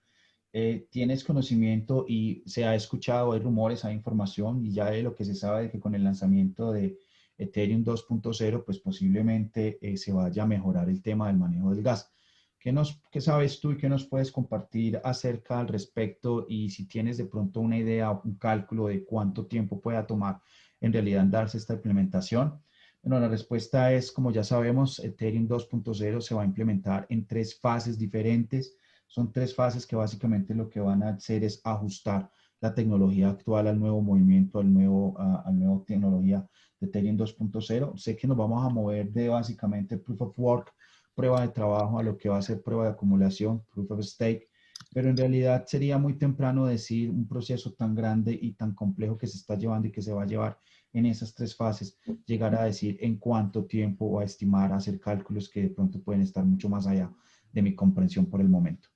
¿Tienes conocimiento y se ha escuchado, hay rumores, hay información y ya de lo que se sabe de que con el lanzamiento de Ethereum 2.0 pues posiblemente se vaya a mejorar el tema del manejo del gas? ¿Qué sabes tú y qué nos puedes compartir acerca al respecto? Y si tienes de pronto una idea o un cálculo de cuánto tiempo pueda tomar en realidad darse esta implementación. Bueno, la respuesta es, como ya sabemos, Ethereum 2.0 se va a implementar en 3 fases diferentes. Son 3 fases que básicamente lo que van a hacer es ajustar la tecnología actual al nuevo movimiento, al nuevo tecnología de Ethereum 2.0. Sé que nos vamos a mover de básicamente Proof of Work, prueba de trabajo, a lo que va a ser prueba de acumulación, Proof of Stake, pero en realidad sería muy temprano decir un proceso tan grande y tan complejo que se está llevando y que se va a llevar en esas 3 fases, llegar a decir en cuánto tiempo o a estimar, a hacer cálculos que de pronto pueden estar mucho más allá de mi comprensión por el momento.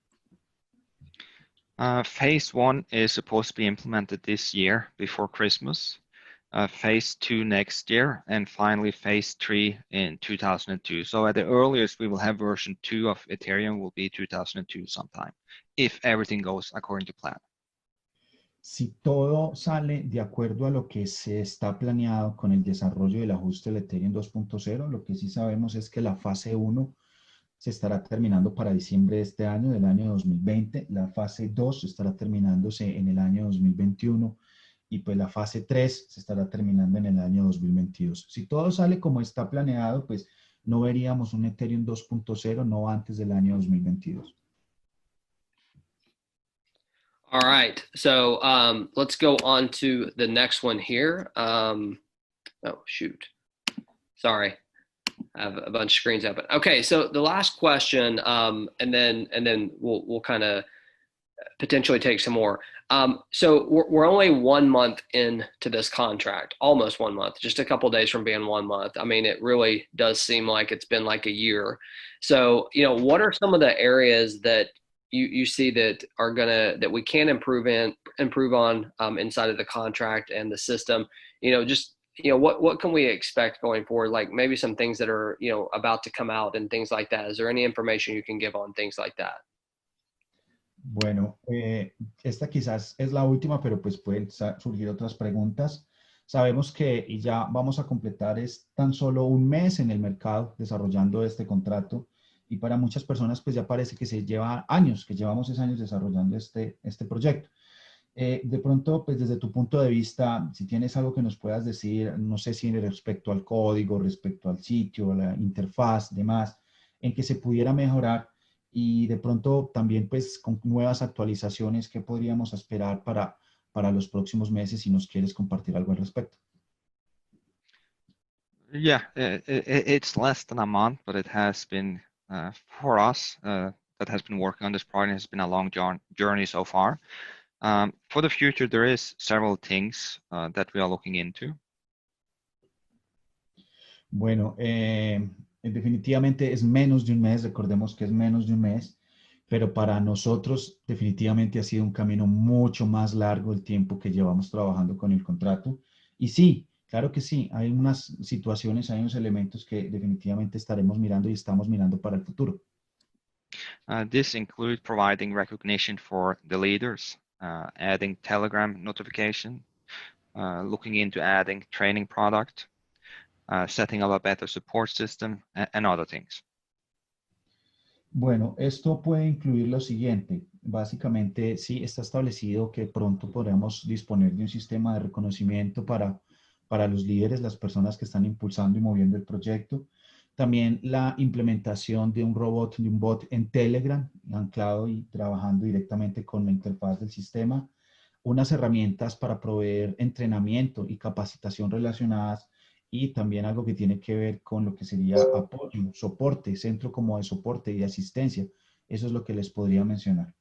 Phase 1 is supposed to be implemented this year before Christmas. Phase 2 next year, and finally phase 3 in 2002. So at the earliest we will have version 2 of Ethereum will be 2002 sometime, if everything goes according to plan. Si todo sale de acuerdo a lo que se está planeado con el desarrollo del ajuste del Ethereum 2.0, lo que sí sabemos es que la fase 1 se estará terminando para diciembre de este año, del año 2020. La fase 2 estará terminándose en el año 2021 y pues la fase 3 se estará terminando en el año 2022. Si todo sale como está planeado, pues no veríamos un Ethereum 2.0 no antes del año 2022. All right, so let's go on to the next one here. Oh, shoot. Sorry. I have a bunch of screens open. Okay, so the last question, and then we'll kind of potentially take some more. So we're only 1 month into this contract, almost 1 month, just a couple of days from being 1 month. I mean, it really does seem like it's been like a year. So, what are some of the areas that you see that are that we can improve on inside of the contract and the system? Just what can we expect going forward? Like maybe some things that are about to come out and things like that. Is there any information you can give on things like that? Bueno, esta quizás es la última, pero pues pueden surgir otras preguntas. Sabemos que y ya vamos a completar es tan solo 1 mes en el mercado desarrollando este contrato y para muchas personas pues ya parece que se lleva años, que llevamos 6 años desarrollando este proyecto. De pronto, pues desde tu punto de vista, si tienes algo que nos puedas decir, no sé si respecto al código, respecto al sitio, a la interfaz, demás, en que se pudiera mejorar y de pronto también pues con nuevas actualizaciones que podríamos esperar para los próximos meses si nos quieres compartir algo al respecto. Yeah, it's less than a month, but it has been, for us, that has been working on this project, has been a long journey so far. For the future, there is several things that we are looking into. Bueno, definitivamente es menos de 1 mes, recordemos que es menos de 1 mes, pero para nosotros definitivamente ha sido un camino mucho más largo el tiempo que llevamos trabajando con el contrato. Y sí, claro que sí, hay unas situaciones, hay unos elementos que definitivamente estaremos mirando y estamos mirando para el futuro. This includes providing recognition for the leaders, adding Telegram notification, looking into adding training product, setting up a better support system, and other things. Bueno, esto puede incluir lo siguiente. Básicamente, sí está establecido que pronto podremos disponer de un sistema de reconocimiento para los líderes, las personas que están impulsando y moviendo el proyecto. También la implementación de un robot, de un bot en Telegram, anclado y trabajando directamente con la interfaz del sistema. Unas herramientas para proveer entrenamiento y capacitación relacionadas y también algo que tiene que ver con lo que sería apoyo, soporte, centro como de soporte y de asistencia. Eso es lo que les podría mencionar.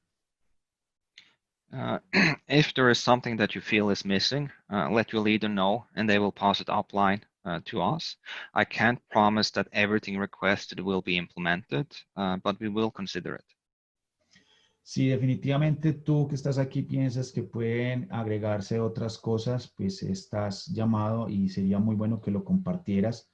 If there is something that you feel is missing, let your leader know and they will pass it upline to us. I can't promise that everything requested will be implemented, but we will consider it. Si definitivamente tú que estás aquí piensas que pueden agregarse otras cosas, pues estás llamado y sería muy bueno que lo compartieras,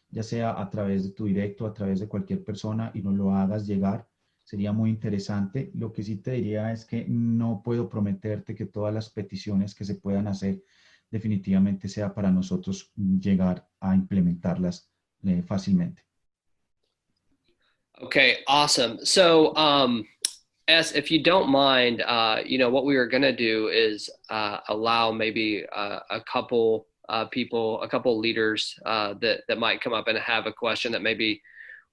ya sea a través de tu directo, a través de cualquier persona y nos lo hagas llegar. Sería muy interesante. Lo que sí te diría es que no puedo prometerte que todas las peticiones que se puedan hacer definitivamente sea para nosotros llegar a implementarlas fácilmente. Okay, awesome. So, if you don't mind, what we were going to do is allow maybe a couple people, a couple leaders that might come up and have a question that maybe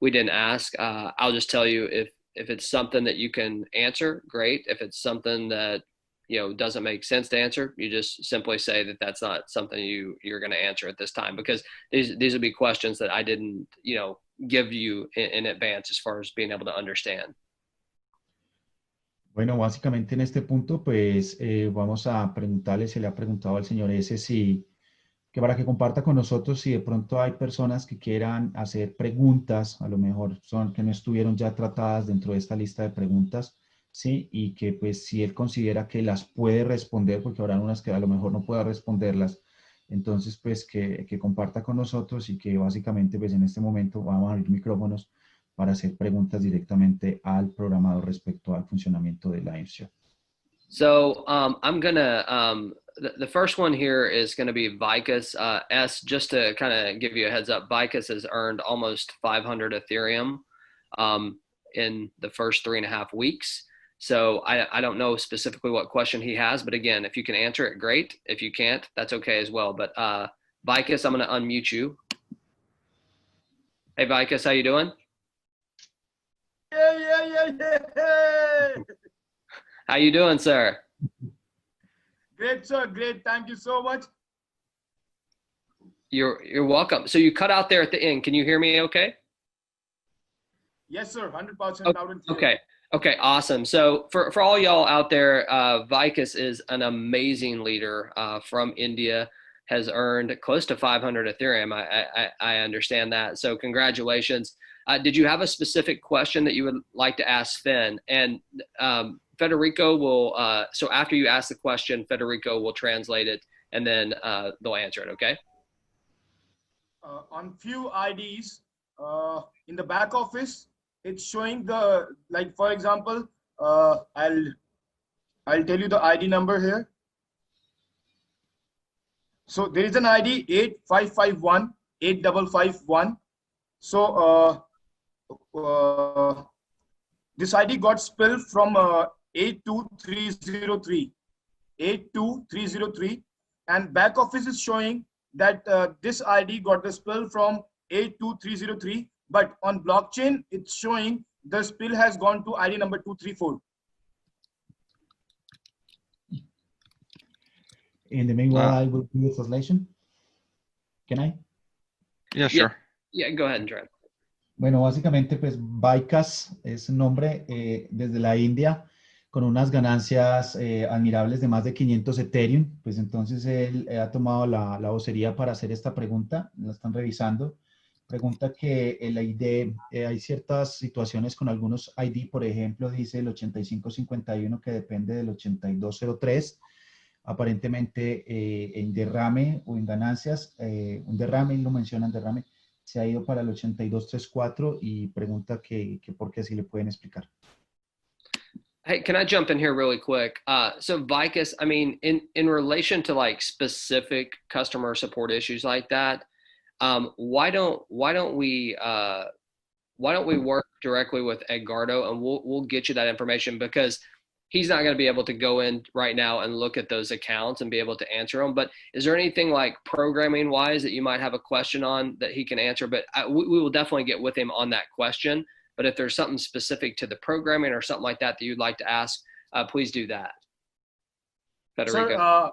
we didn't ask. I'll just tell you if it's something that you can answer, great. If it's something that doesn't make sense to answer, you just simply say that that's not something you're going to answer at this time, because these would be questions that I didn't give you in advance as far as being able to understand. Bueno, básicamente en este punto, pues vamos a preguntarle, se le ha preguntado al señor S que para que comparta con nosotros si de pronto hay personas que quieran hacer preguntas, a lo mejor son que no estuvieron ya tratadas dentro de esta lista de preguntas, sí, y que pues si él considera que las puede responder, porque habrá unas que a lo mejor no pueda responderlas, entonces pues que comparta con nosotros y que básicamente pues en este momento vamos a abrir micrófonos para hacer preguntas directamente al programador respecto al funcionamiento de la INSEO. So I'm gonna the first one here is going to be Vicus S. Just to kind of give you a heads up, Vicus has earned almost 500 Ethereum. in the first 3.5 weeks. So I don't know specifically what question he has, but again, if you can answer it, great. If you can't, that's okay as well. But Vikas, I'm going to unmute you. Hey, Vikas, how you doing? Yeah. How you doing, sir? Great, sir. Great. Thank you so much. You're welcome. So you cut out there at the end. Can you hear me okay? Yes, sir. 100% loud and clear. Okay, awesome. So for all y'all out there, Vikas is an amazing leader from India, has earned close to 500 Ethereum. I understand that. So congratulations. Did you have a specific question that you would like to ask Finn? And Federico will, so after you ask the question, Federico will translate it and then they'll answer it, okay? On few IDs in the back office, it's showing the, like, for example, I'll tell you the ID number here. So there is an ID 8551 8551. So this ID got spilled from 82303 82303, and back office is showing that this ID got the spill from 82303, but on blockchain it's showing the spill has gone to ID number 234. In the meanwhile, I will do the translation. Can I? Yeah, sure. Yeah, go ahead and try. Bueno, básicamente, pues, Vikas es un hombre desde la India con unas ganancias admirables de más de 500 Ethereum. Pues entonces él ha tomado la vocería para hacer esta pregunta. La están revisando. Pregunta que el ID, hay ciertas situaciones con algunos ID, por ejemplo, dice el 8551 que depende del 8203. Aparentemente en derrame o en ganancias, un derrame, lo mencionan derrame, se ha ido para el 8234 y pregunta que por qué, si le pueden explicar. Hey, can I jump in here really quick? So Vikas, I mean, in relation to like specific customer support issues like that, why don't we work directly with Edgardo and we'll get you that information, because he's not going to be able to go in right now and look at those accounts and be able to answer them. But is there anything like programming wise that you might have a question on that he can answer? But we will definitely get with him on that question. But if there's something specific to the programming or something like that that you'd like to ask, please do that. Federico. Sir,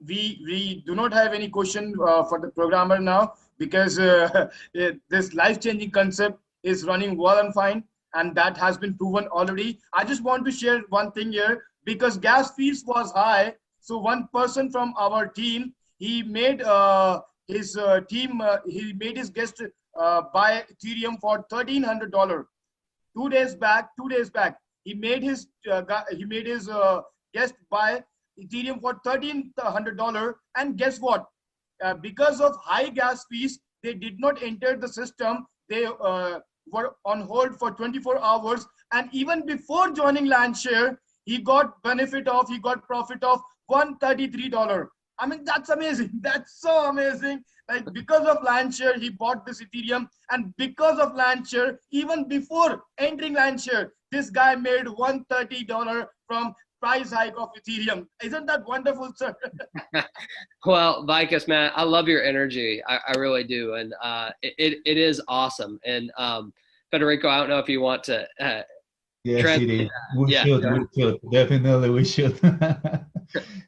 we do not have any question for the programmer now, because this life-changing concept is running well and fine, and that has been proven already. I just want to share one thing here, because gas fees was high. So one person from our team, he made his guest buy Ethereum for $1,300. 2 days back, he made his guest buy Ethereum for $1,300, and guess what? Because of high gas fees, they did not enter the system. They were on hold for 24 hours, and even before joining Landshare, he got profit of $133. I mean, that's amazing. That's so amazing. Like, because of Landshare, he bought this Ethereum, and because of Landshare, even before entering Landshare, this guy made $130 from price hike of Ethereum. Isn't that wonderful, sir? Well, Vikas, man, I love your energy. I really do. And it is awesome. And Federico, I don't know if you want to Yes, it is. We should. Definitely we should.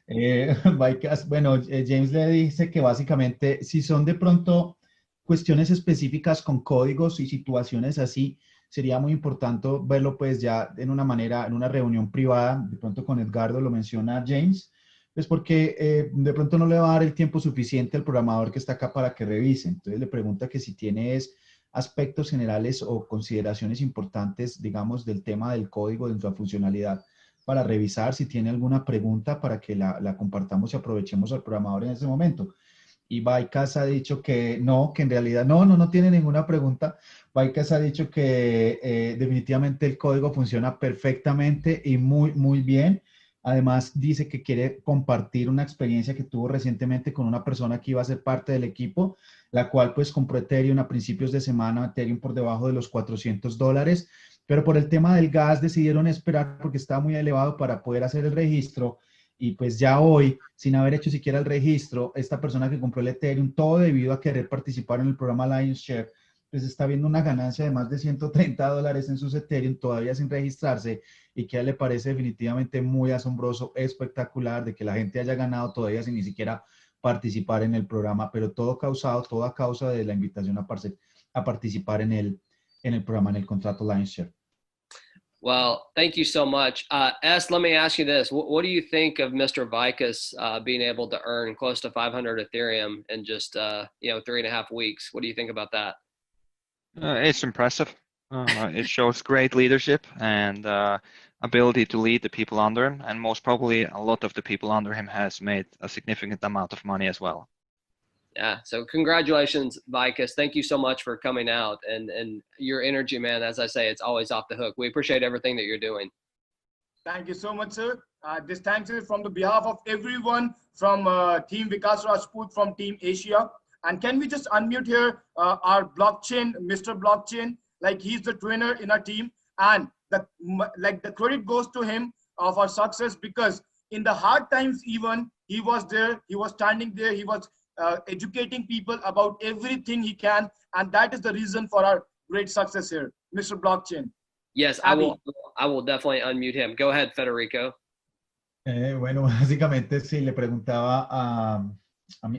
Vikas, bueno, James le dice que básicamente si son de pronto cuestiones específicas con códigos y situaciones así, sería muy importante verlo pues ya en una manera, en una reunión privada, de pronto con Edgardo, lo menciona James, pues porque de pronto no le va a dar el tiempo suficiente al programador que está acá para que revise. Entonces le pregunta que si tienes aspectos generales o consideraciones importantes, digamos, del tema del código, de nuestra funcionalidad, para revisar, si tiene alguna pregunta para que la compartamos y aprovechemos al programador en ese momento. Y Vikas ha dicho que no, que en realidad no tiene ninguna pregunta. Vikas ha dicho que definitivamente el código funciona perfectamente y muy bien. Además dice que quiere compartir una experiencia que tuvo recientemente con una persona que iba a ser parte del equipo, la cual pues compró Ethereum a principios de semana, Ethereum por debajo de los $400, pero por el tema del gas decidieron esperar porque estaba muy elevado para poder hacer el registro. Y pues ya hoy, sin haber hecho siquiera el registro, esta persona que compró el Ethereum, todo debido a querer participar en el programa Lion's Share, pues está viendo una ganancia de más de $130 en sus Ethereum todavía sin registrarse, y que a él le parece definitivamente muy asombroso, espectacular, de que la gente haya ganado todavía sin ni siquiera participar en el programa, pero todo a causa de la invitación a participar en el programa, en el contrato Lion's Share. Well, thank you so much. S, let me ask you this. What do you think of Mr. Vikas being able to earn close to 500 Ethereum in just, 3.5 weeks? What do you think about that? It's impressive. It shows great leadership and ability to lead the people under him. And most probably a lot of the people under him has made a significant amount of money as well. Yeah. So congratulations, Vikas. Thank you so much for coming out, and your energy, man. As I say, it's always off the hook. We appreciate everything that you're doing. Thank you so much, sir. This thanks is from the behalf of everyone from Team Vikas Rajput from Team Asia. And can we just unmute here our blockchain, Mr. Blockchain, like he's the trainer in our team, and the credit goes to him of our success, because in the hard times even he was there, he was standing there, he was educating people about everything he can, and that is the reason for our great success here, Mr. Blockchain. Yes, I will definitely unmute him. Go ahead, Federico. Bueno, básicamente sí, le preguntaba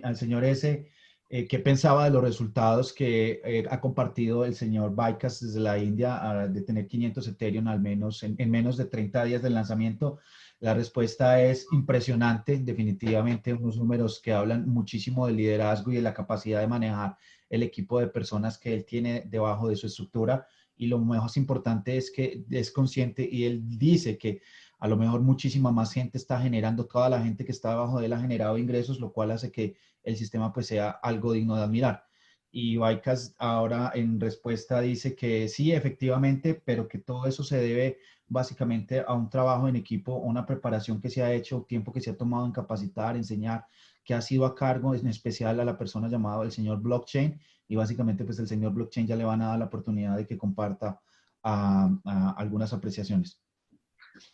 al señor S qué pensaba de los resultados que ha compartido el señor Vikas desde la India, de tener 500 Ethereum al menos en menos de 30 días del lanzamiento. La respuesta es impresionante, definitivamente unos números que hablan muchísimo del liderazgo y de la capacidad de manejar el equipo de personas que él tiene debajo de su estructura. Y lo más importante es que es consciente, y él dice que a lo mejor muchísima más gente está generando, toda la gente que está debajo de él ha generado ingresos, lo cual hace que el sistema pues sea algo digno de admirar. Y Vikas ahora en respuesta dice que sí, efectivamente, pero que todo eso se debe básicamente a un trabajo en equipo, una preparación que se ha hecho, tiempo que se ha tomado en capacitar, enseñar, que ha sido a cargo en especial a la persona llamada el señor Blockchain, y básicamente pues el señor Blockchain ya le van a dar la oportunidad de que comparta algunas apreciaciones.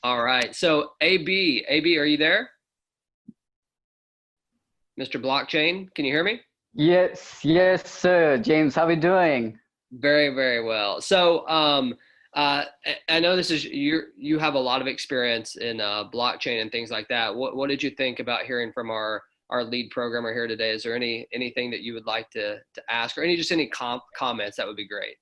All right. So AB, are you there? Mr. Blockchain, can you hear me? Yes, sir. James, how are we doing? Very, very well. So I know this is you have a lot of experience in blockchain and things like that. What did you think about hearing from our lead programmer here today? Is there anything that you would like to ask, or any comments? That would be great.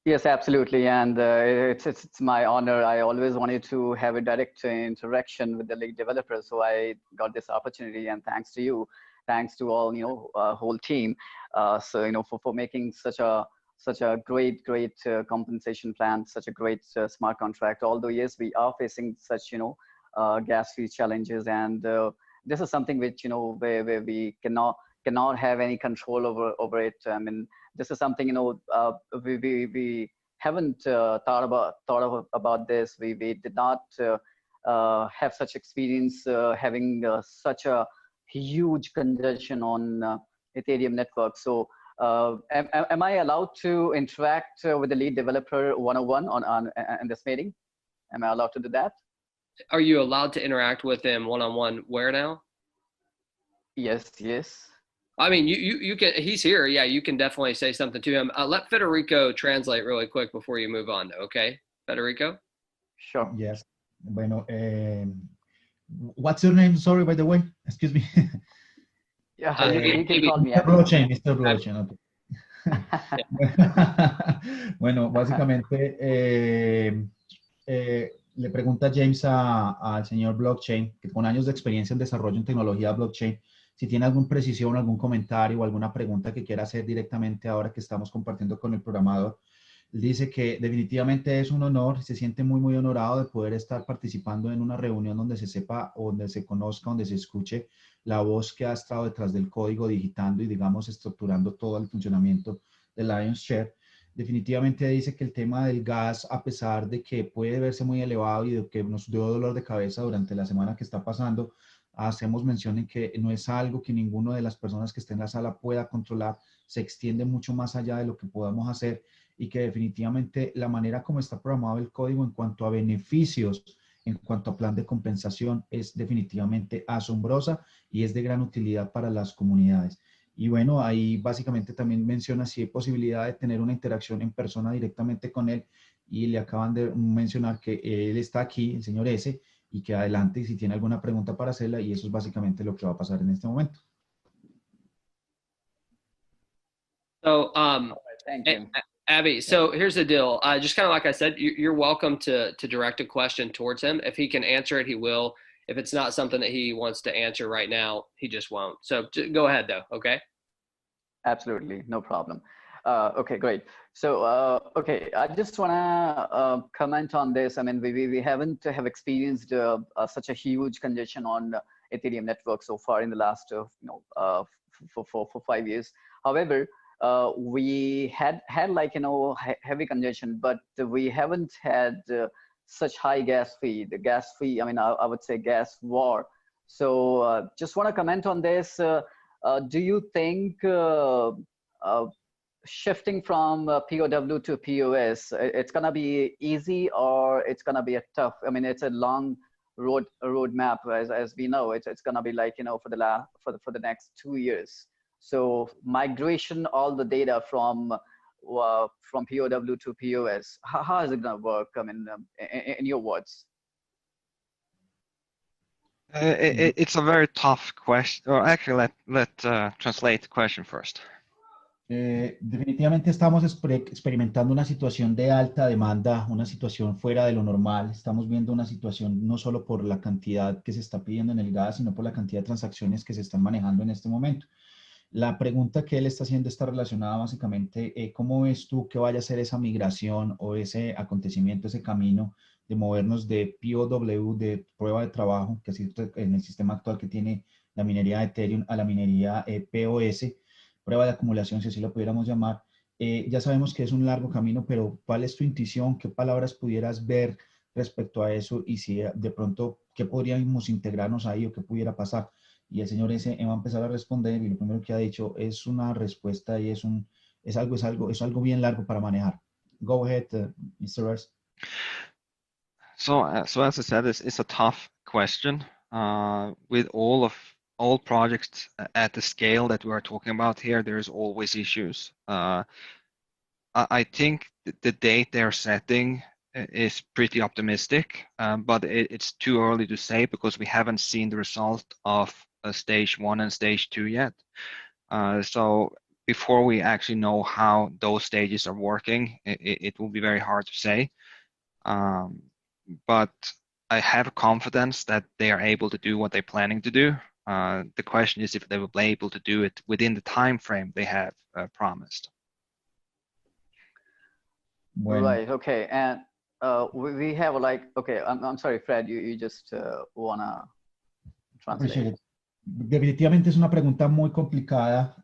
Yes, absolutely. And it's my honor. I always wanted to have a direct interaction with the lead developer. So I got this opportunity, and thanks to you, thanks to all, whole team. For making such a great compensation plan, such a great smart contract. Although, yes, we are facing such, gas fee challenges. And this is something which, where we cannot have any control over it. I mean, this is something, we haven't thought about this. We did not have such experience having such a huge congestion on Ethereum network. So am I allowed to interact with the lead developer one-on-one in this meeting? Am I allowed to do that? Are you allowed to interact with him one-on-one where now? Yes. I mean, you can, he's here. Yeah, you can definitely say something to him. Let Federico translate really quick before you move on, okay? Federico? Sure. Yes. Bueno, what's your name? Sorry, by the way. Excuse me. Yeah, you can call me Mr. Blockchain. Okay. Bueno, básicamente le pregunta James al señor Blockchain, que con años de experiencia en desarrollo en tecnología blockchain, si tiene alguna precisión, algún comentario o alguna pregunta que quiera hacer directamente ahora que estamos compartiendo con el programador. Dice que definitivamente es un honor, se siente muy honorado de poder estar participando en una reunión donde se sepa, donde se conozca, donde se escuche la voz que ha estado detrás del código, digitando y, digamos, estructurando todo el funcionamiento de Lion's Share. Definitivamente dice que el tema del gas, a pesar de que puede verse muy elevado y de que nos dio dolor de cabeza durante la semana que está pasando, hacemos mención en que no es algo que ninguna de las personas que esté en la sala pueda controlar, se extiende mucho más allá de lo que podamos hacer, y que definitivamente la manera como está programado el código en cuanto a beneficios, en cuanto a plan de compensación, es definitivamente asombrosa y es de gran utilidad para las comunidades. Y bueno, ahí básicamente también menciona si hay posibilidad de tener una interacción en persona directamente con él, y le acaban de mencionar que él está aquí, el señor S, y que adelante si tiene alguna pregunta para hacerla, y eso es básicamente lo que va a pasar en este momento. So, Thank you. Abby, so here's the deal. Just kind of like I said, you're welcome to direct a question towards him. If he can answer it, he will. If it's not something that he wants to answer right now, he just won't. So go ahead, though. Okay. Absolutely, no problem. Okay, great. So, okay, I just want to comment on this. I mean, we haven't have experienced such a huge congestion on Ethereum network so far in the last, for 5 years. However, we had like, heavy congestion, but we haven't had such high gas fee. The gas fee, I mean, I would say gas war. So just want to comment on this. Do you think shifting from POW to POS, it's gonna be easy or it's gonna be a tough? I mean, it's a long roadmap, as we know. It's gonna be like, for the next 2 years. So migration, all the data from POW to POS, how is it gonna work? I mean, in your words. It's a very tough question. Or actually, let translate the question first. Definitivamente estamos experimentando una situación de alta demanda, una situación fuera de lo normal. Estamos viendo una situación no solo por la cantidad que se está pidiendo en el gas, sino por la cantidad de transacciones que se están manejando en este momento. La pregunta que él está haciendo está relacionada básicamente, ¿cómo ves tú que vaya a ser esa migración o ese acontecimiento, ese camino de movernos de POW, de prueba de trabajo, que es en el sistema actual que tiene la minería de Ethereum, a la minería POS, prueba de acumulación, si así lo pudiéramos llamar? Ya sabemos que es un largo camino, pero ¿cuál es tu intuición? ¿Qué palabras pudieras ver respecto a eso? Y si de pronto, ¿qué podríamos integrarnos ahí o qué pudiera pasar? Y el señor S va a empezar a responder, y lo primero que ha dicho es una respuesta y es algo bien largo para manejar. Go ahead, Mr. S. So as I said, it's a tough question. With all projects at the scale that we are talking about here, there's always issues. I think the date they're setting is pretty optimistic, but it's too early to say because we haven't seen the result of stage 1 and stage 2 yet. So before we actually know how those stages are working, it will be very hard to say. But I have confidence that they are able to do what they're planning to do. The question is if they will be able to do it within the time frame they have promised. Bueno. Right. Okay. And we have like, okay, I'm sorry, Fred, you just wanna translate. Definitivamente es una pregunta muy complicada.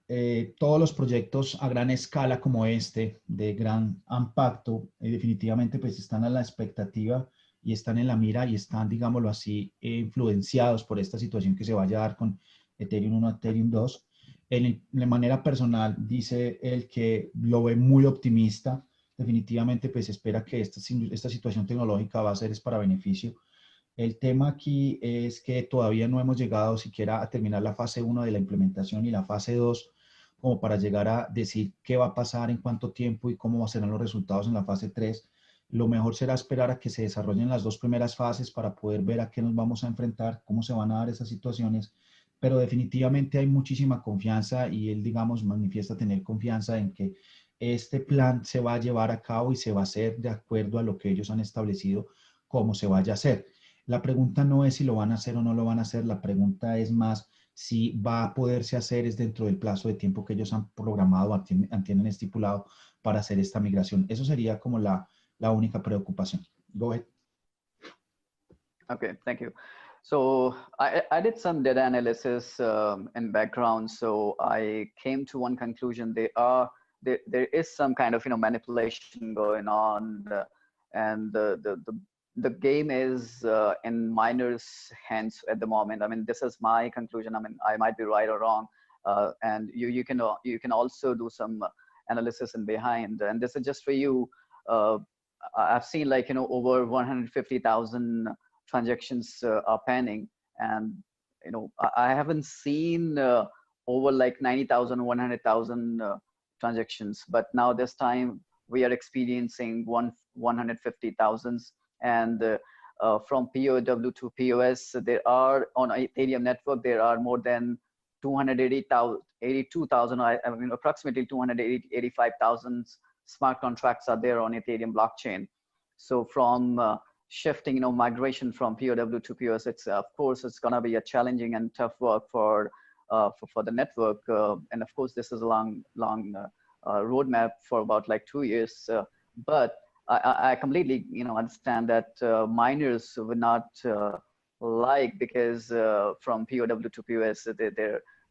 Todos los proyectos a gran escala como este, de gran impacto, definitivamente pues están a la expectativa y están en la mira y están, digámoslo así, influenciados por esta situación que se vaya a dar con Ethereum 1, Ethereum 2. De manera personal, dice él que lo ve muy optimista. Definitivamente pues espera que esta situación tecnológica va a ser para beneficio. El tema aquí es que todavía no hemos llegado siquiera a terminar la fase 1 de la implementación y la fase 2 como para llegar a decir qué va a pasar, en cuánto tiempo y cómo serán los resultados en la fase 3. Lo mejor será esperar a que se desarrollen las 2 primeras fases para poder ver a qué nos vamos a enfrentar, cómo se van a dar esas situaciones, pero definitivamente hay muchísima confianza y él, digamos, manifiesta tener confianza en que este plan se va a llevar a cabo y se va a hacer de acuerdo a lo que ellos han establecido cómo se vaya a hacer. La pregunta no es si lo van a hacer o no lo van a hacer, la pregunta es más si va a poderse hacer es dentro del plazo de tiempo que ellos han programado, tienen estipulado para hacer esta migración. Eso sería como la única preocupación. Go ahead. Okay, thank you. So I did some data analysis in background. So I came to one conclusion: there is some kind of manipulation going on, and the game is in miners' hands at the moment. I mean, this is my conclusion. I mean, I might be right or wrong. And you can also do some analysis in behind. And this is just for you. I've seen like, over 150,000 transactions are pending, and I haven't seen over like 90,000, 100,000 transactions, but now this time we are experiencing 150,000. And from POW to POS, there are on Ethereum network, there are more than 282,000, I mean, approximately 285,000 smart contracts are there on Ethereum blockchain. So from shifting, migration from POW to POS, it's of course it's gonna be a challenging and tough work for the network. And of course, this is a long roadmap for about like 2 years. But I completely, understand that miners would not like, because from POW to POS,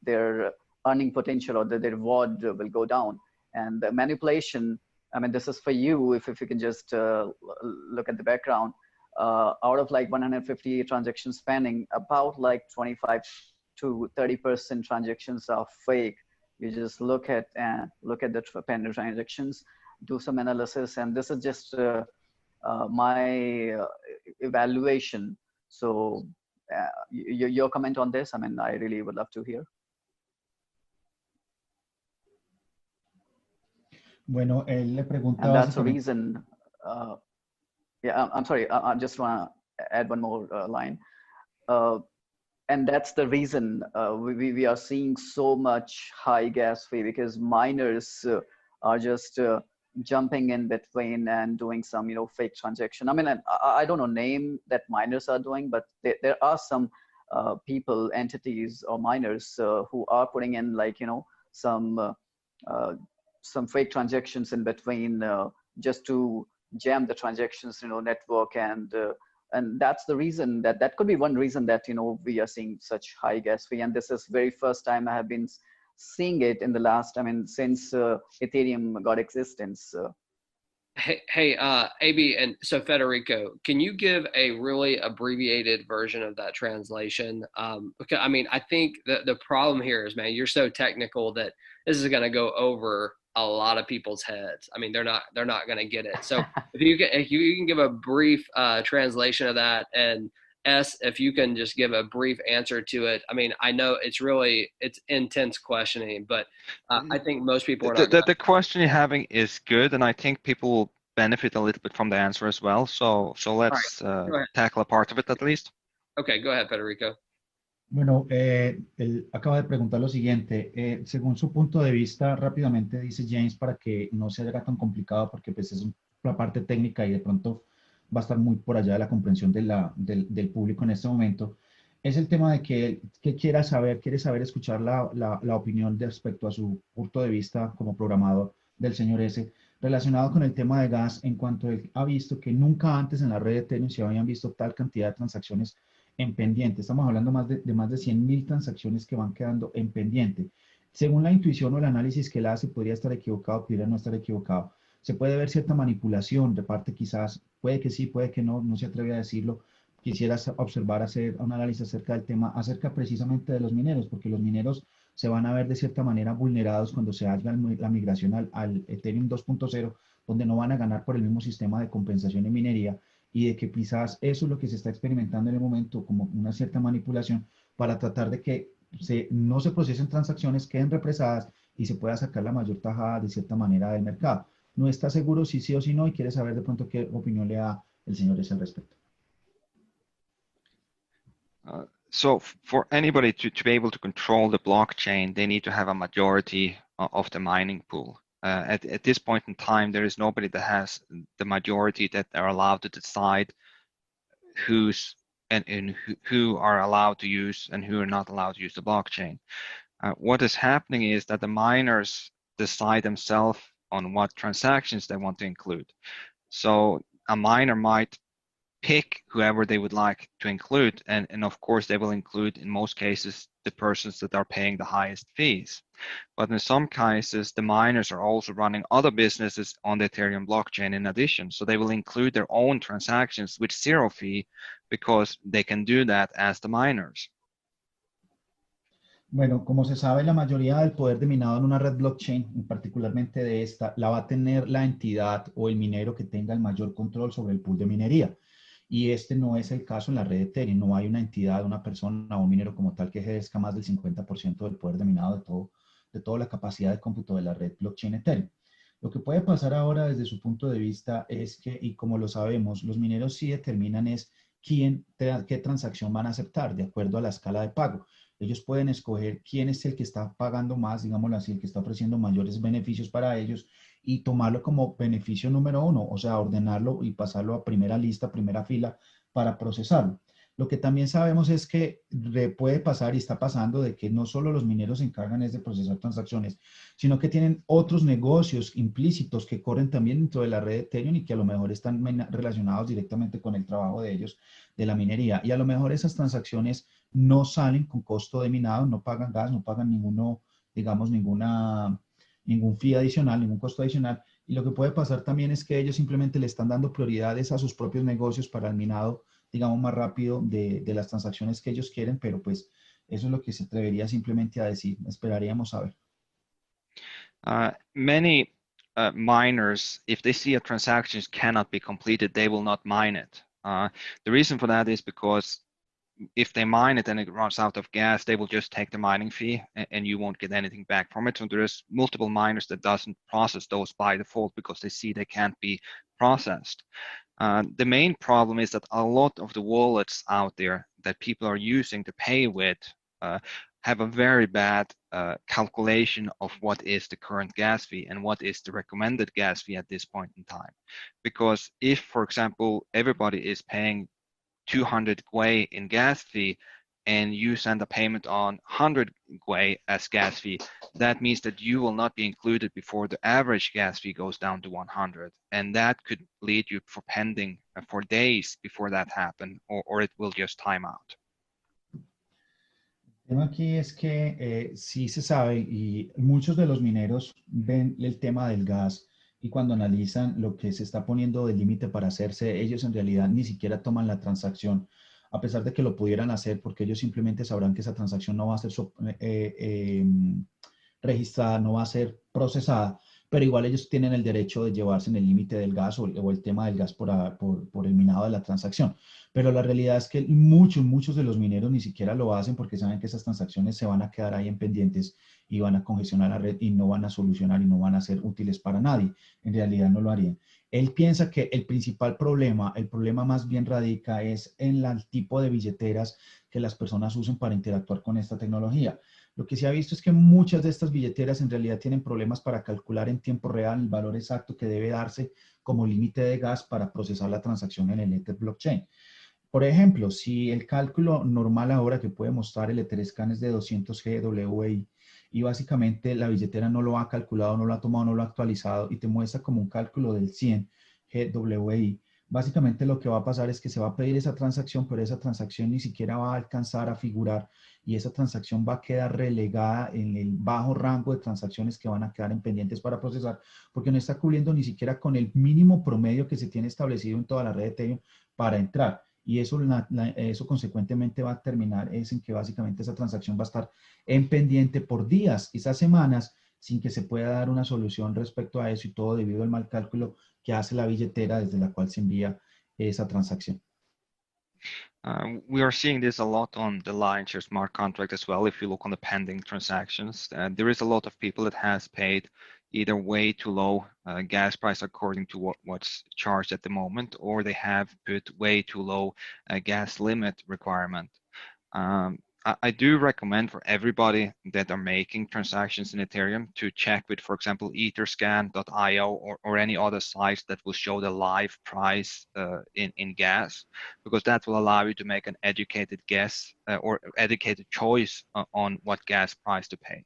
their earning potential or their reward will go down. And the manipulation, I mean, this is for you. If you can just look at the background, out of like 150 transactions pending, about like 25 to 30% transactions are fake. You just look at the pending transactions, do some analysis, and this is just my evaluation. So your comment on this, I mean, I really would love to hear. Bueno, él le pregunta. And that's the reason. Yeah, I'm sorry. I just want to add one more line. And that's the reason we are seeing so much high gas fee, because miners are just jumping in between and doing some, fake transaction. I mean, I don't know name that miners are doing, but there are some people, entities, or miners who are putting in like, some fake transactions in between just to jam the transactions, network. And that's the reason that could be one reason that, we are seeing such high gas fee. And this is very first time I have been seeing it in the last, I mean, since Ethereum got existence. Hey, AB, and so Federico, can you give a really abbreviated version of that translation? Because I mean, I think the problem here is, man, you're so technical that this is going to go over a lot of people's heads. I mean, they're not going to get it. So if you can give a brief translation of that, and if you can just give a brief answer to it. I mean, I know it's intense questioning, but I think most people are not. The question you're having is good, and I think people will benefit a little bit from the answer as well. So let's tackle a part of it at least. Okay, go ahead, Federico. Bueno, él acaba de preguntar lo siguiente. Según su punto de vista, rápidamente dice James, para que no se haga tan complicado, porque pues es una parte técnica y de pronto va a estar muy por allá de la comprensión del público en este momento, es el tema de que quiere saber escuchar la opinión respecto a su punto de vista como programador del señor S, relacionado con el tema de gas, en cuanto él ha visto que nunca antes en la red de Ethereum se habían visto tal cantidad de transacciones en pendiente. Estamos hablando de más de 100.000 transacciones que van quedando en pendiente. Según la intuición o el análisis que él hace, podría estar equivocado, podría no estar equivocado. Se puede ver cierta manipulación de parte, quizás, puede que sí, puede que no se atreve a decirlo. Quisieras observar, hacer un análisis acerca del tema, acerca precisamente de los mineros, porque los mineros se van a ver de cierta manera vulnerados cuando se haga la migración al Ethereum 2.0, donde no van a ganar por el mismo sistema de compensación en minería, y de que quizás eso es lo que se está experimentando en el momento como una cierta manipulación para tratar de que no se procesen transacciones, queden represadas y se pueda sacar la mayor tajada de cierta manera del mercado. No está seguro si sí o si no, y quiere saber de pronto qué opinión le da el señor S al respecto. So for anybody to be able to control the blockchain, they need to have a majority of the mining pool. At this point in time, there is nobody that has the majority that are allowed to decide who are allowed to use and who are not allowed to use the blockchain. What is happening is that the miners decide themselves on what transactions they want to include. So a miner might pick whoever they would like to include, and of course they will include in most cases the persons that are paying the highest fees. But in some cases the miners are also running other businesses on the Ethereum blockchain in addition, so they will include their own transactions with zero fee because they can do that as the miners. Bueno, como se sabe, la mayoría del poder de minado en una red blockchain, y particularmente de esta, la va a tener la entidad o el minero que tenga el mayor control sobre el pool de minería. Y este no es el caso en la red Ethereum. No hay una entidad, una persona o un minero como tal que ejerza más del 50% del poder de minado de toda la capacidad de cómputo de la red blockchain Ethereum. Lo que puede pasar ahora desde su punto de vista es que, y como lo sabemos, los mineros sí determinan es qué transacción van a aceptar de acuerdo a la escala de pago. Ellos pueden escoger quién es el que está pagando más, digámoslo así, el que está ofreciendo mayores beneficios para ellos y tomarlo como beneficio número uno, o sea, ordenarlo y pasarlo a primera lista, primera fila para procesarlo. Lo que también sabemos es que puede pasar y está pasando de que no solo los mineros se encargan es de procesar transacciones, sino que tienen otros negocios implícitos que corren también dentro de la red de Ethereum y que a lo mejor están relacionados directamente con el trabajo de ellos, de la minería. Y a lo mejor esas transacciones no salen con costo de minado, no pagan gas, no pagan ninguno, digamos, ningún fee adicional, ningún costo adicional. Y lo que puede pasar también es que ellos simplemente le están dando prioridades a sus propios negocios para el minado, digamos, más rápido de las transacciones que ellos quieren, pero pues eso es lo que se atrevería simplemente a decir. Esperaríamos a ver. Many miners, if they see a transaction cannot be completed, they will not mine it. The reason for that is because if they mine it and it runs out of gas, they will just take the mining fee and you won't get anything back from it. So there's multiple miners that doesn't process those by default because they see they can't be processed. The main problem is that a lot of the wallets out there that people are using to pay with have a very bad calculation of what is the current gas fee and what is the recommended gas fee at this point in time. Because if, for example, everybody is paying 200 GUI in gas fee and you send a payment on 100 GUI as gas fee, that means that you will not be included before the average gas fee goes down to 100. And that could lead you for pending for days before that happens, or it will just time out. El tema aquí es que sí se sabe y muchos de los mineros ven el tema del gas y cuando analizan lo que se está poniendo de límite para hacerse, ellos en realidad ni siquiera toman la transacción, a pesar de que lo pudieran hacer porque ellos simplemente sabrán que esa transacción no va a ser registrada, no va a ser procesada, pero igual ellos tienen el derecho de llevarse en el límite del gas o el tema del gas por el minado de la transacción. Pero la realidad es que muchos de los mineros ni siquiera lo hacen porque saben que esas transacciones se van a quedar ahí en pendientes y van a congestionar la red y no van a solucionar y no van a ser útiles para nadie. En realidad no lo harían. Él piensa que el principal problema, el problema más bien radica es en el tipo de billeteras que las personas usen para interactuar con esta tecnología. Lo que se ha visto es que muchas de estas billeteras en realidad tienen problemas para calcular en tiempo real el valor exacto que debe darse como límite de gas para procesar la transacción en el Ether blockchain. Por ejemplo, si el cálculo normal ahora que puede mostrar el Etherscan es de 200 GWI y básicamente la billetera no lo ha calculado, no lo ha tomado, no lo ha actualizado y te muestra como un cálculo del 100 GWI, básicamente lo que va a pasar es que se va a pedir esa transacción, pero esa transacción ni siquiera va a alcanzar a figurar y esa transacción va a quedar relegada en el bajo rango de transacciones que van a quedar en pendientes para procesar, porque no está cubriendo ni siquiera con el mínimo promedio que se tiene establecido en toda la red de Ethereum para entrar. Y eso, eso consecuentemente va a terminar es en que básicamente esa transacción va a estar en pendiente por días, quizás semanas, sin que se pueda dar una solución respecto a eso y todo debido al mal cálculo que hace la billetera desde la cual se envía esa transacción. We are seeing this a lot on the Lionshare smart contract as well. If you look on the pending transactions, there is a lot of people that has paid either way too low gas price according to what's charged at the moment, or they have put way too low gas limit requirement. I do recommend for everybody that are making transactions in Ethereum to check with, for example, etherscan.io or any other sites that will show the live price in gas, because that will allow you to make an educated guess or educated choice on what gas price to pay.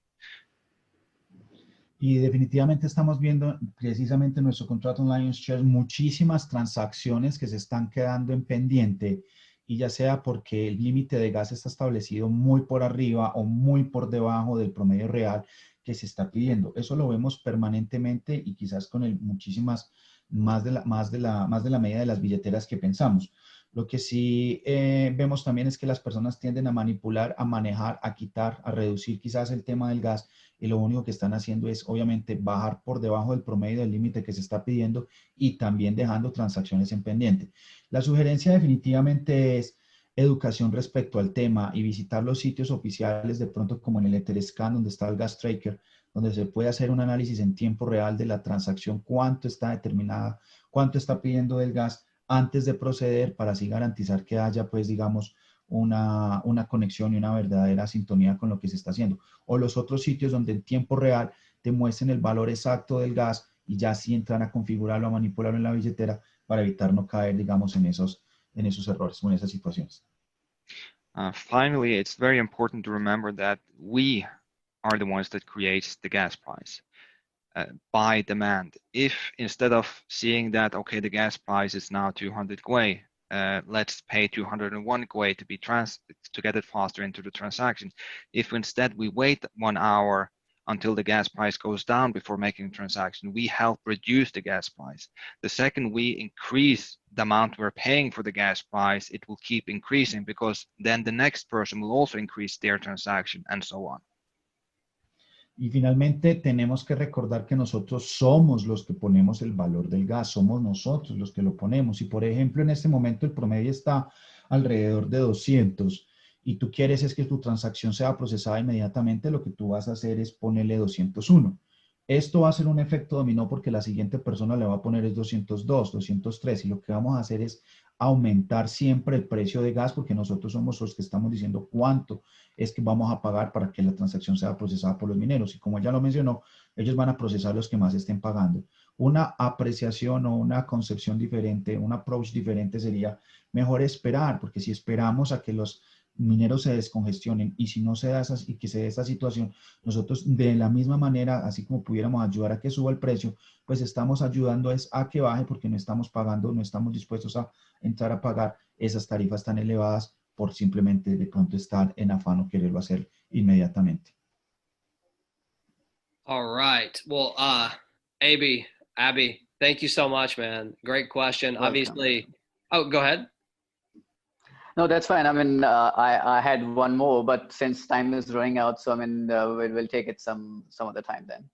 Y definitivamente estamos viendo precisamente en nuestro contrato en Lionshare muchísimas transacciones que se están quedando en pendiente y ya sea porque el límite de gas está establecido muy por arriba o muy por debajo del promedio real que se está pidiendo. Eso lo vemos permanentemente y quizás con muchísimas más de la media de las billeteras que pensamos. Lo que sí vemos también es que las personas tienden a manipular, a manejar, a quitar, a reducir quizás el tema del gas, y lo único que están haciendo es obviamente bajar por debajo del promedio del límite que se está pidiendo y también dejando transacciones en pendiente. La sugerencia definitivamente es educación respecto al tema y visitar los sitios oficiales, de pronto como en el Etherscan, donde está el Gas Tracker, donde se puede hacer un análisis en tiempo real de la transacción, cuánto está determinada, cuánto está pidiendo del gas antes de proceder, para así garantizar que haya, pues, digamos, una conexión y una verdadera sintonía con lo que se está haciendo. O los otros sitios donde en tiempo real te muestren el valor exacto del gas y ya sí entran a configurarlo, a manipularlo en la billetera para evitar no caer, digamos, en esos errores o en esas situaciones. Finally, it's very important to remember that we are the ones that creates the gas price by demand. If instead of seeing that, okay, the gas price is now 200 GUI, let's pay 201 GUI to get it faster into the transaction. If instead we wait 1 hour until the gas price goes down before making a transaction, we help reduce the gas price. The second we increase the amount we're paying for the gas price, it will keep increasing, because then the next person will also increase their transaction, and so on. Y finalmente tenemos que recordar que nosotros somos los que ponemos el valor del gas, somos nosotros los que lo ponemos. Y por ejemplo, en este momento el promedio está alrededor de 200 y tú quieres es que tu transacción sea procesada inmediatamente, lo que tú vas a hacer es ponerle 201. Esto va a ser un efecto dominó porque la siguiente persona le va a poner es 202, 203, y lo que vamos a hacer es aumentar siempre el precio de gas, porque nosotros somos los que estamos diciendo cuánto es que vamos a pagar para que la transacción sea procesada por los mineros. Y como ella lo mencionó, ellos van a procesar los que más estén pagando. Una apreciación o una concepción diferente, un approach diferente sería mejor esperar, porque si esperamos a que los mineros se descongestionen y si no se da y que se dé esa situación, nosotros de la misma manera, así como pudiéramos ayudar a que suba el precio, pues estamos ayudando es a que baje, porque no estamos pagando, no estamos dispuestos a entrar a pagar esas tarifas tan elevadas por simplemente de pronto estar en afán o quererlo hacer inmediatamente. All right. Well, Abby, thank you so much, man. Great question. Welcome. Obviously, oh, go ahead. No, that's fine. I mean, I had one more, but since time is running out, so I mean, we'll take it some other time then.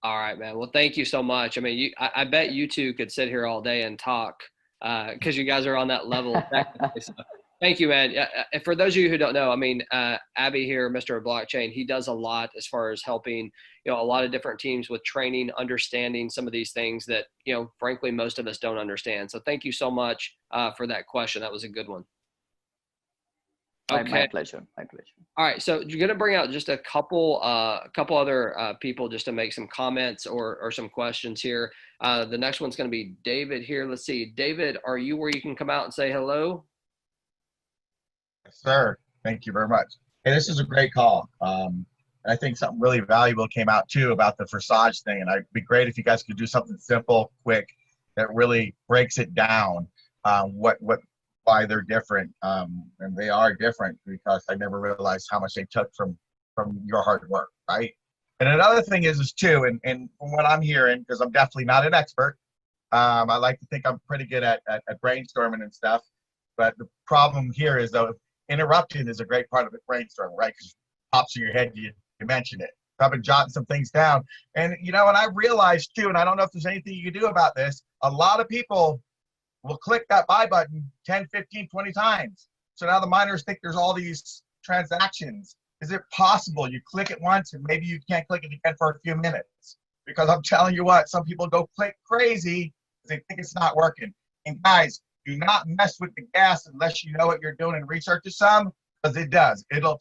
All right, man. Well, thank you so much. I mean, I bet you two could sit here all day and talk because you guys are on that level. So, thank you, man. And for those of you who don't know, I mean, Abby here, Mr. Blockchain, he does a lot as far as helping, a lot of different teams with training, understanding some of these things that, frankly, most of us don't understand. So thank you so much for that question. That was a good one. Okay. My pleasure. My pleasure. All right. So you're going to bring out just a couple other people just to make some comments or some questions here. The next one's going to be David here. Let's see. David, are you where you can come out and say hello? Yes, sir. Thank you very much. Hey, this is a great call. I think something really valuable came out too about the Forsage thing. And it'd be great if you guys could do something simple, quick, that really breaks it down. Why they're different, and they are different because I never realized how much they took from your hard work, right? And another thing is too, and from what I'm hearing, because I'm definitely not an expert, I like to think I'm pretty good at brainstorming and stuff, but the problem here is though, interrupting is a great part of the brainstorming, right? Because it pops in your head, you mention it. So I've been jotting some things down, and and I realized too, and I don't know if there's anything you can do about this, a lot of people will click that buy button 10, 15, 20 times. So now the miners think there's all these transactions. Is it possible you click it once and maybe you can't click it again for a few minutes? Because I'm telling you what, some people go click crazy because they think it's not working. And guys, do not mess with the gas unless you know what you're doing and research it some, because it does. It'll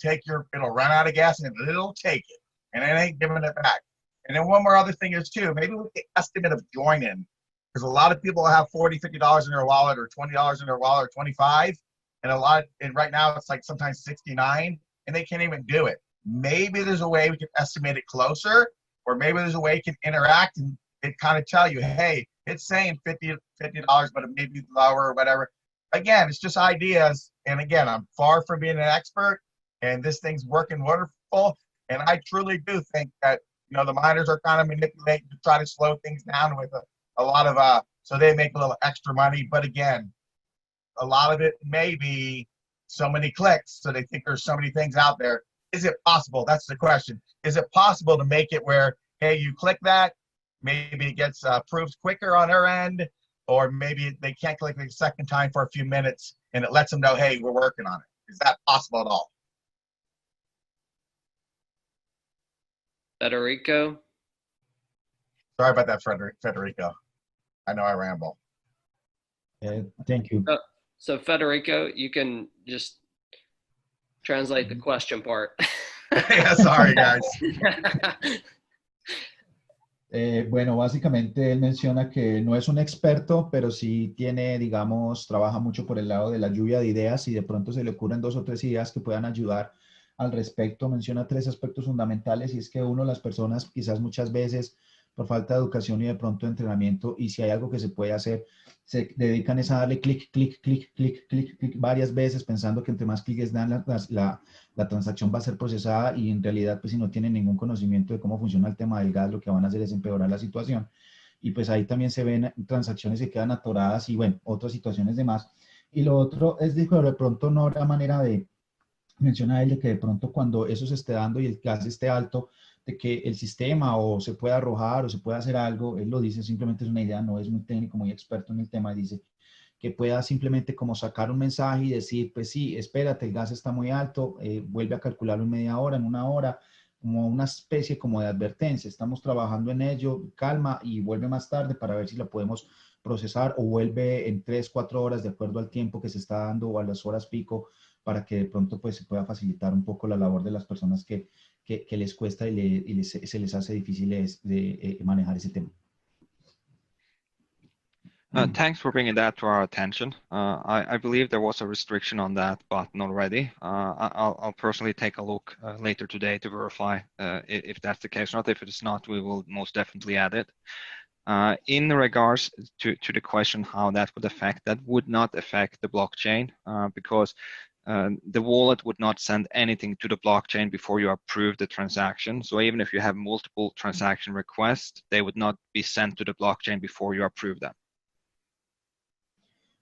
run out of gas and it'll take it. And it ain't giving it back. And then one more other thing is too, maybe with the estimate of joining. Because a lot of people have $40, $50 in their wallet, or $20 in their wallet, or 25, and right now it's like sometimes 69, and they can't even do it. Maybe there's a way we can estimate it closer, or maybe there's a way you can interact and it kind of tell you, hey, it's saying $50, but it may be lower or whatever. Again, it's just ideas, and again, I'm far from being an expert, and this thing's working wonderful, and I truly do think that the miners are kind of manipulating to try to slow things down with a lot of so they make a little extra money. But again, a lot of it may be so many clicks, so they think there's so many things out there. Is it possible? That's the question. Is it possible to make it where, hey, you click that, maybe it gets approved quicker on their end, or maybe they can't click the second time for a few minutes and it lets them know, hey, we're working on it. Is that possible at all? Federico? Sorry about that, Federico. I know I ramble. Thank you. So Federico, you can just translate the question part. Yeah, sorry, guys. Bueno, básicamente él menciona que no es un experto, pero sí tiene, digamos, trabaja mucho por el lado de la lluvia de ideas y de pronto se le ocurren 2 o 3 ideas que puedan ayudar al respecto. Menciona 3 aspectos fundamentales y es que uno, las personas quizás muchas veces por falta de educación y de pronto de entrenamiento, y si hay algo que se puede hacer, se dedican es a darle clic, clic, clic, clic, clic, clic varias veces pensando que entre más clics dan la transacción va a ser procesada y en realidad pues si no tienen ningún conocimiento de cómo funciona el tema del gas, lo que van a hacer es empeorar la situación. Y pues ahí también se ven transacciones que quedan atoradas y bueno, otras situaciones de más. Y lo otro es de que de pronto no habrá manera de, menciona él, de que de pronto cuando eso se esté dando y el gas esté alto, de que el sistema o se pueda arrojar o se pueda hacer algo, él lo dice, simplemente es una idea, no es muy técnico, muy experto en el tema, dice que pueda simplemente como sacar un mensaje y decir, pues sí, espérate, el gas está muy alto, vuelve a calcularlo en media hora, en una hora, como una especie como de advertencia, estamos trabajando en ello, calma y vuelve más tarde para ver si la podemos procesar o vuelve en 3, 4 horas de acuerdo al tiempo que se está dando o a las horas pico para que de pronto pues se pueda facilitar un poco la labor de las personas que les cuesta y se les hace difícil de manejar ese tema. Thanks for bringing that to our attention. I believe there was a restriction on that button already. I'll personally take a look later today to verify if that's the case or not. If it is not, we will most definitely add it. In regards to the question how that would affect, that would not affect the blockchain because the wallet would not send anything to the blockchain before you approve the transaction. So even if you have multiple transaction requests, they would not be sent to the blockchain before you approve them.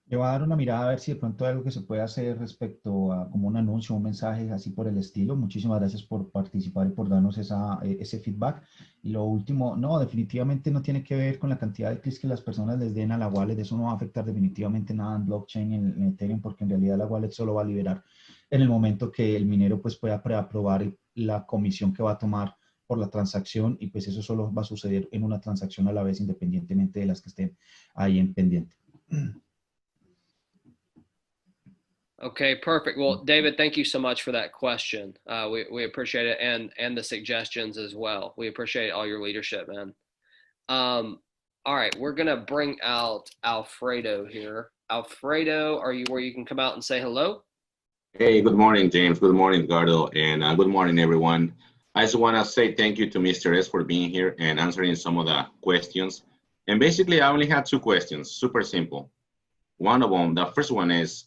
Le voy a dar una mirada a ver si de pronto hay algo que se puede hacer respecto a como un anuncio, un mensaje así por el estilo. Muchísimas gracias por participar y por darnos ese feedback. Y lo último, no, definitivamente no tiene que ver con la cantidad de clics que las personas les den a la wallet. Eso no va a afectar definitivamente nada en blockchain, en Ethereum, porque en realidad la wallet solo va a liberar en el momento que el minero pues pueda preaprobar la comisión que va a tomar por la transacción y pues eso solo va a suceder en una transacción a la vez independientemente de las que estén ahí en pendiente. Okay, perfect. Well, David, thank you so much for that question. We appreciate it and the suggestions as well. We appreciate all your leadership, man. All right, we're gonna bring out Alfredo here. Alfredo, are you where you can come out and say hello? Hey, good morning, James. Good morning, Edgardo, and good morning, everyone. I just want to say thank you to Mr. S for being here and answering some of the questions. And basically, I only had 2 questions, super simple. One of them, the first one is,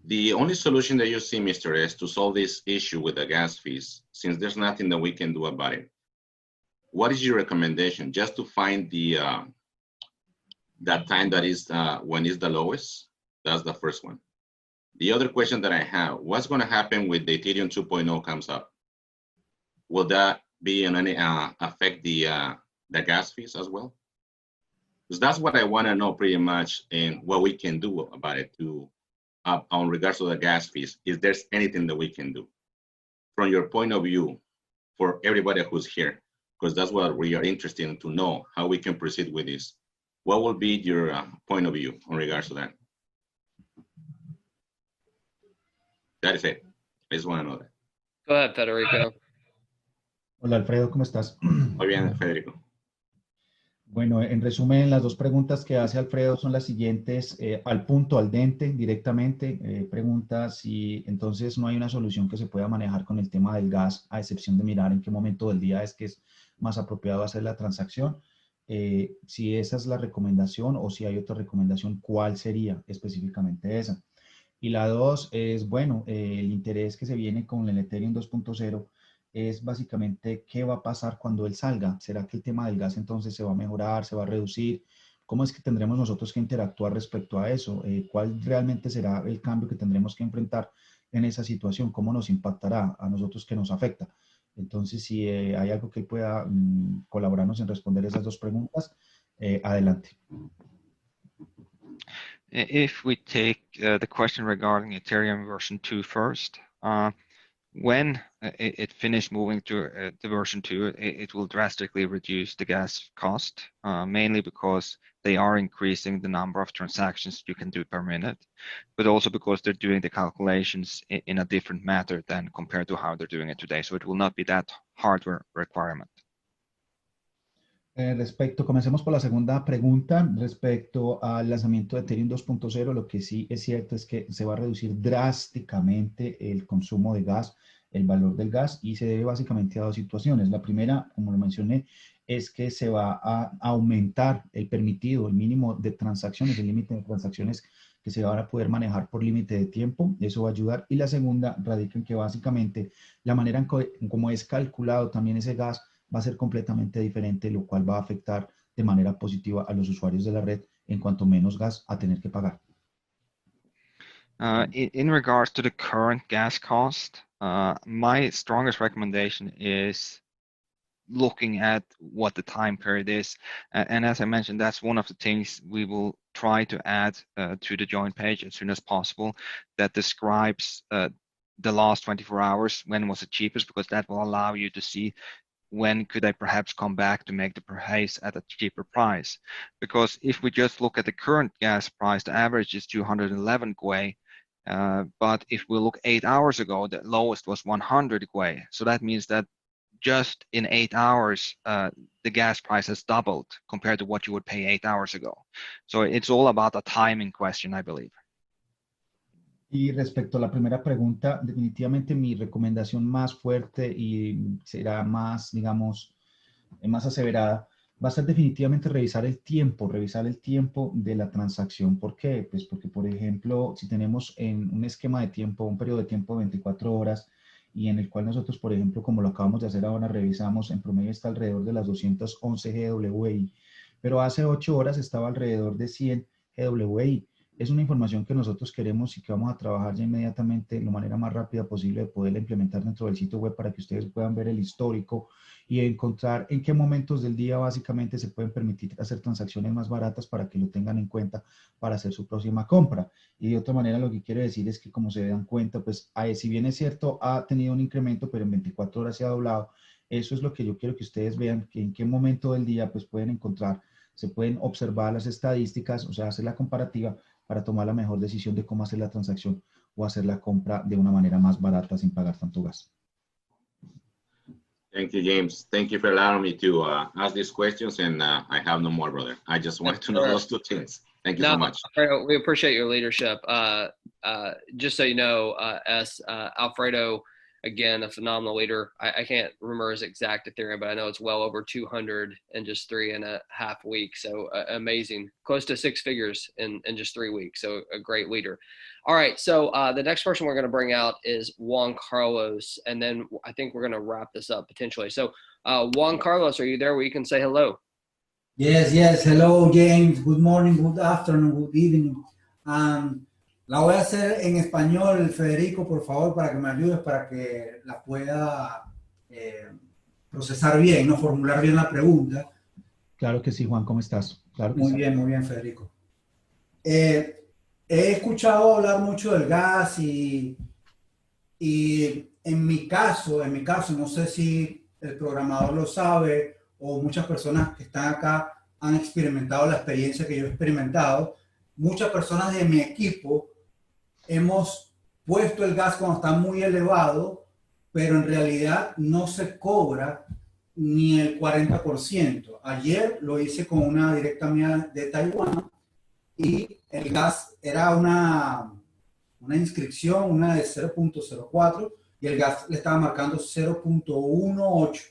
the only solution that you see, Mr. S, to solve this issue with the gas fees, since there's nothing that we can do about it, what is your recommendation? Just to find the that time that is when is the lowest? That's the first one. The other question that I have, what's going to happen with the Ethereum 2.0 comes up? Will that be in any affect the gas fees as well? Because that's what I want to know pretty much, and what we can do about it to on regards to the gas fees. If there's anything that we can do from your point of view for everybody who's here, because that's what we are interested in to know how we can proceed with this. What will be your point of view in regards to that? That is it. I just want to know that. Go ahead, Federico. Hola Alfredo, ¿cómo estás? Muy bien, Federico. Bueno, en resumen, las 2 preguntas que hace Alfredo son las siguientes, al punto, al dente, directamente. Pregunta si entonces no hay una solución que se pueda manejar con el tema del gas, a excepción de mirar en qué momento del día es que es más apropiado hacer la transacción. Si esa es la recomendación o si hay otra recomendación, ¿cuál sería específicamente esa? Y la 2 es, bueno, el interés que se viene con el Ethereum 2.0 es básicamente qué va a pasar cuando él salga. ¿Será que el tema del gas entonces se va a mejorar, se va a reducir? ¿Cómo es que tendremos nosotros que interactuar respecto a eso? ¿Cuál realmente será el cambio que tendremos que enfrentar en esa situación? ¿Cómo nos impactará a nosotros que nos afecta? Entonces, si hay algo que él pueda colaborarnos en responder esas dos preguntas, adelante. If we take the question regarding Ethereum version 2 first, when it finished moving to the version 2, it will drastically reduce the gas cost, mainly because they are increasing the number of transactions you can do per minute, but also because they're doing the calculations in a different manner than compared to how they're doing it today. So it will not be that hardware requirement. Comencemos por la segunda pregunta respecto al lanzamiento de Ethereum 2.0. Lo que sí es cierto es que se va a reducir drásticamente el consumo de gas, el valor del gas, y se debe básicamente a dos situaciones. La primera, como lo mencioné, es que se va a aumentar el permitido, el mínimo de transacciones, el límite de transacciones que se van a poder manejar por límite de tiempo. Eso va a ayudar. Y la segunda radica en que básicamente la manera en cómo es calculado también ese gas va a ser completamente diferente, lo cual va a afectar de manera positiva a los usuarios de la red en cuanto menos gas a tener que pagar. In regards to the current gas cost, my strongest recommendation is looking at what the time period is. And as I mentioned, that's one of the things we will try to add to the join page as soon as possible that describes the last 24 hours, when was it cheapest, because that will allow you to see when could I perhaps come back to make the price at a cheaper price. Because if we just look at the current gas price, the average is 211 gwei. But if we look 8 hours ago, the lowest was 100 gwei. So that means that just in 8 hours, the gas price has doubled compared to what you would pay 8 hours ago. So it's all about a timing question, I believe. Y respecto a la primera pregunta, definitivamente mi recomendación más fuerte y será más, digamos, más aseverada, va a ser definitivamente revisar el tiempo de la transacción. ¿Por qué? Pues porque, por ejemplo, si tenemos en un esquema de tiempo, un periodo de tiempo de 24 horas, y en el cual nosotros, por ejemplo, como lo acabamos de hacer ahora, revisamos, en promedio está alrededor de las 211 GWI, pero hace 8 horas estaba alrededor de 100 GWI. Es una información que nosotros queremos y que vamos a trabajar ya inmediatamente de la manera más rápida posible de poderla implementar dentro del sitio web para que ustedes puedan ver el histórico y encontrar en qué momentos del día básicamente se pueden permitir hacer transacciones más baratas para que lo tengan en cuenta para hacer su próxima compra. Y de otra manera lo que quiero decir es que, como se dan cuenta, pues si bien es cierto ha tenido un incremento, pero en 24 horas se ha doblado. Eso es lo que yo quiero que ustedes vean, que en qué momento del día pues pueden encontrar, se pueden observar las estadísticas, o sea, hacer la comparativa para tomar la mejor decisión de cómo hacer la transacción o hacer la compra de una manera más barata sin pagar tanto gas. Thank you, James. Thank you for allowing me to ask these questions, and I have no more, brother. I just wanted to know those two things. Thank you so much. We appreciate your leadership. Just so you know, Alfredo, again, a phenomenal leader. I can't remember his exact Ethereum, but I know it's well over 200 in just 3.5 weeks. So amazing, close to 6 figures in just 3 weeks. So a great leader. All right, so the next person we're going to bring out is Juan Carlos, and then I think we're going to wrap this up potentially. So Juan Carlos, are you there where you can say hello? Yes. Hello, James. Good morning, good afternoon, good evening. La voy a hacer en español, Federico, por favor, para que me ayudes, para que la pueda procesar bien, no formular bien la pregunta. Claro que sí, Juan, ¿cómo estás? Claro que muy bien, Federico. He escuchado hablar mucho del gas y en mi caso, no sé si el programador lo sabe o muchas personas que están acá han experimentado la experiencia que yo he experimentado. Muchas personas de mi equipo hemos puesto el gas cuando está muy elevado, pero en realidad no se cobra ni el 40%. Ayer lo hice con una directa mía de Taiwán y el gas era una inscripción, una de 0.04, y el gas le estaba marcando 0.18.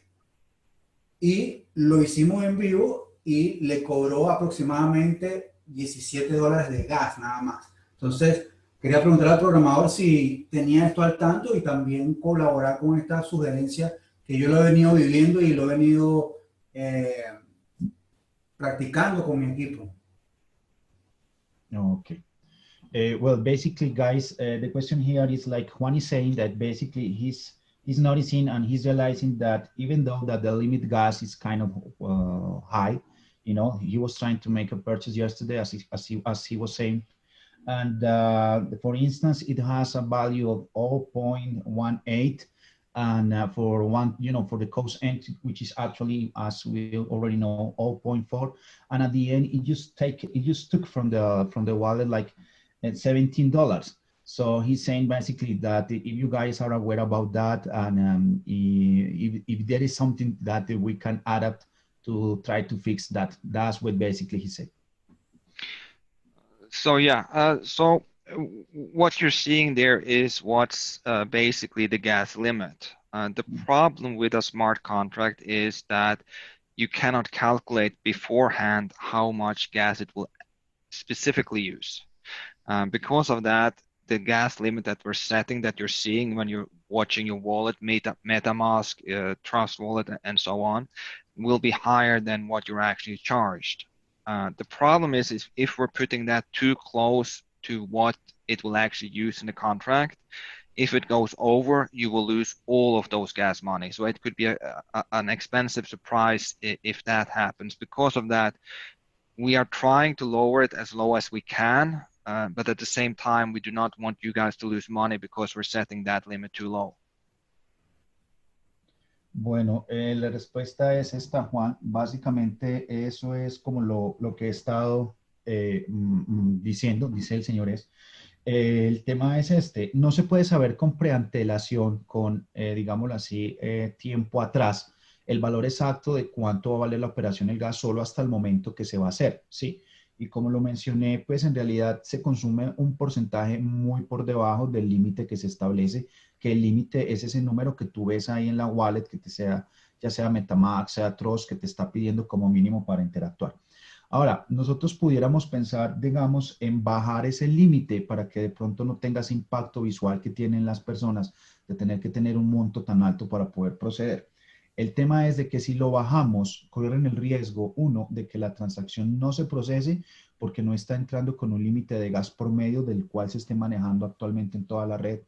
Y lo hicimos en vivo y le cobró aproximadamente $17 de gas nada más. Entonces, quería preguntar al programador si tenía esto al tanto y también colaborar con esta sugerencia que yo lo he venido viviendo y lo he venido practicando con mi equipo. Okay. Well, basically, guys, the question here is like Juan is saying that basically he's noticing and he's realizing that even though that the limit gas is kind of high, you know, he was trying to make a purchase yesterday, as he was saying, and for instance, it has a value of 0.18, and for one, you know, for the cost entry, which is actually, as we already know, 0.4, and at the end, it just took from the wallet like $17. So he's saying basically that if you guys are aware about that, and if there is something that we can adapt to try to fix that, that's what basically he said. So yeah, so what you're seeing there is what's basically the gas limit. The problem with a smart contract is that you cannot calculate beforehand how much gas it will specifically use. Because of that, the gas limit that we're setting, that you're seeing when you're watching your wallet, MetaMask, Trust Wallet, and so on, will be higher than what you're actually charged. The problem is if we're putting that too close to what it will actually use in the contract, if it goes over, you will lose all of those gas money. So it could be an expensive surprise if that happens. Because of that, we are trying to lower it as low as we can, but at the same time, we do not want you guys to lose money because we're setting that limit too low. Bueno, la respuesta es esta, Juan. Básicamente eso es como lo que he estado diciendo, dice el señor es. El tema es este, no se puede saber con preantelación, con, digámoslo así, tiempo atrás, el valor exacto de cuánto va a valer la operación el gas solo hasta el momento que se va a hacer, ¿sí? Y como lo mencioné, pues en realidad se consume un porcentaje muy por debajo del límite que se establece, que el límite es ese número que tú ves ahí en la wallet, que te sea, ya sea MetaMask, sea Trust, que te está pidiendo como mínimo para interactuar. Ahora, nosotros pudiéramos pensar, digamos, en bajar ese límite para que de pronto no tenga ese impacto visual que tienen las personas de tener que tener un monto tan alto para poder proceder. El tema es de que si lo bajamos, corren el riesgo, uno, de que la transacción no se procese porque no está entrando con un límite de gas por medio del cual se esté manejando actualmente en toda la red.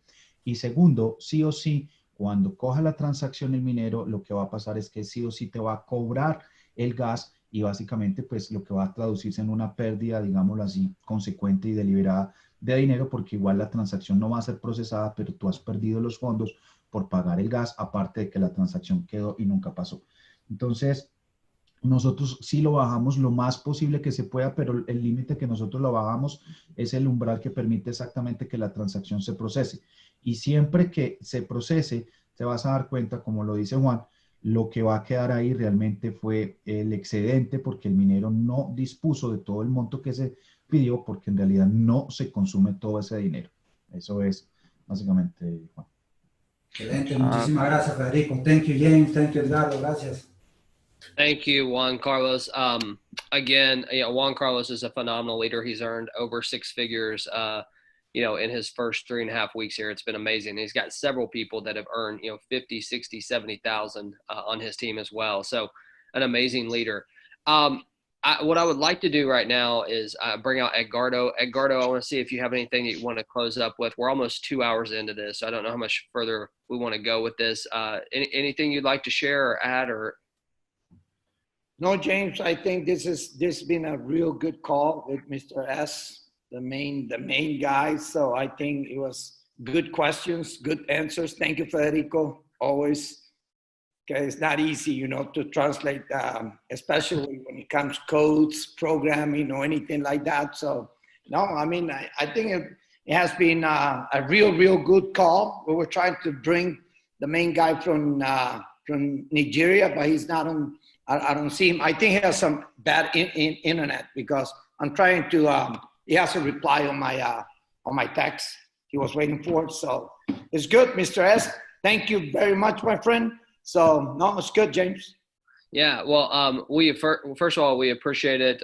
Y segundo, sí o sí, cuando coja la transacción el minero, lo que va a pasar es que sí o sí te va a cobrar el gas y básicamente pues lo que va a traducirse en una pérdida, digámoslo así, consecuente y deliberada de dinero, porque igual la transacción no va a ser procesada, pero tú has perdido los fondos por pagar el gas, aparte de que la transacción quedó y nunca pasó. Entonces, nosotros sí lo bajamos lo más posible que se pueda, pero el límite que nosotros lo bajamos es el umbral que permite exactamente que la transacción se procese. Y siempre que se procese, te vas a dar cuenta, como lo dice Juan, lo que va a quedar ahí realmente fue el excedente, porque el minero no dispuso de todo el monto que se pidió, porque en realidad no se consume todo ese dinero. Eso es básicamente, Juan. Excelente, muchísimas gracias, Federico. Thank you, James. Thank you, Edgardo. Gracias. Thank you, Juan Carlos. Again, Juan Carlos is a phenomenal leader. He's earned over six figures, in his first 3.5 weeks here. It's been amazing. He's got several people that have earned, 50, 60, 70,000 on his team as well. So an amazing leader. What I would like to do right now is bring out Edgardo. Edgardo, I want to see if you have anything that you want to close up with. We're almost 2 hours into this, so I don't know how much further we want to go with this. Anything you'd like to share or add? Or no, James, I think this has been a real good call with Mr. S, the main guy. So I think it was good questions, good answers. Thank you, Federico. Always. Okay, it's not easy, to translate, especially when it comes codes, programming, or anything like that. So, no, I mean, I think it has been a real good call. We were trying to bring the main guy from Nigeria, but he's not on. I don't see him. I think he has some bad internet because I'm trying to. He hasn't replied on my text. He was waiting for it, so it's good, Mr. S. Thank you very much, my friend. So, no, it's good, James. Yeah, well, first of all, we appreciate it.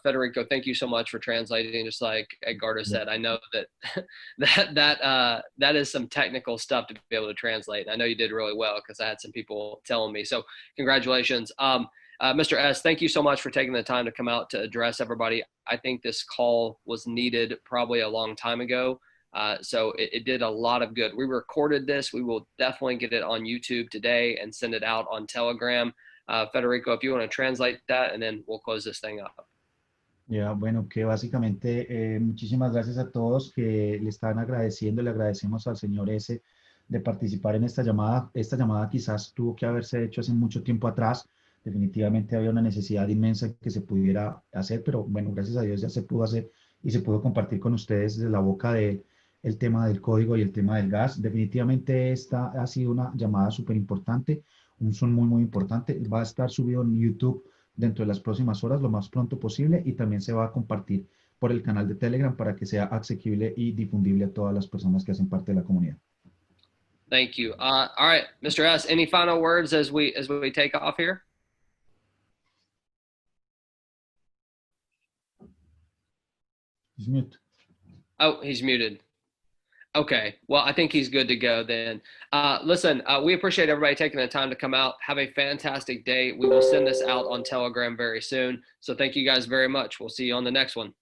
Federico, thank you so much for translating. Just like Edgardo said, I know that is some technical stuff to be able to translate. I know you did really well because I had some people telling me. So congratulations. Mr. S, thank you so much for taking the time to come out to address everybody. I think this call was needed probably a long time ago. So it did a lot of good. We recorded this. We will definitely get it on YouTube today and send it out on Telegram. Federico, if you want to translate that, and then we'll close this thing up. Ya, bueno, que básicamente muchísimas gracias a todos que le están agradeciendo, le agradecemos al señor S de participar en esta llamada. Esta llamada quizás tuvo que haberse hecho hace mucho tiempo atrás. Definitivamente había una necesidad inmensa que se pudiera hacer, pero bueno, gracias a Dios ya se pudo hacer y se pudo compartir con ustedes desde la boca de el tema del código y el tema del gas. Definitivamente esta ha sido una llamada súper importante, un son muy importante. Va a estar subido en YouTube dentro de las próximas horas, lo más pronto posible, y también se va a compartir por el canal de Telegram para que sea asequible y difundible a todas las personas que hacen parte de la comunidad. Thank you. All right, Mr. S, any final words as we take off here? He's mute. Oh, he's muted. Okay, well, I think he's good to go then. Listen, we appreciate everybody taking the time to come out. Have a fantastic day. We will send this out on Telegram very soon. So thank you guys very much. We'll see you on the next one.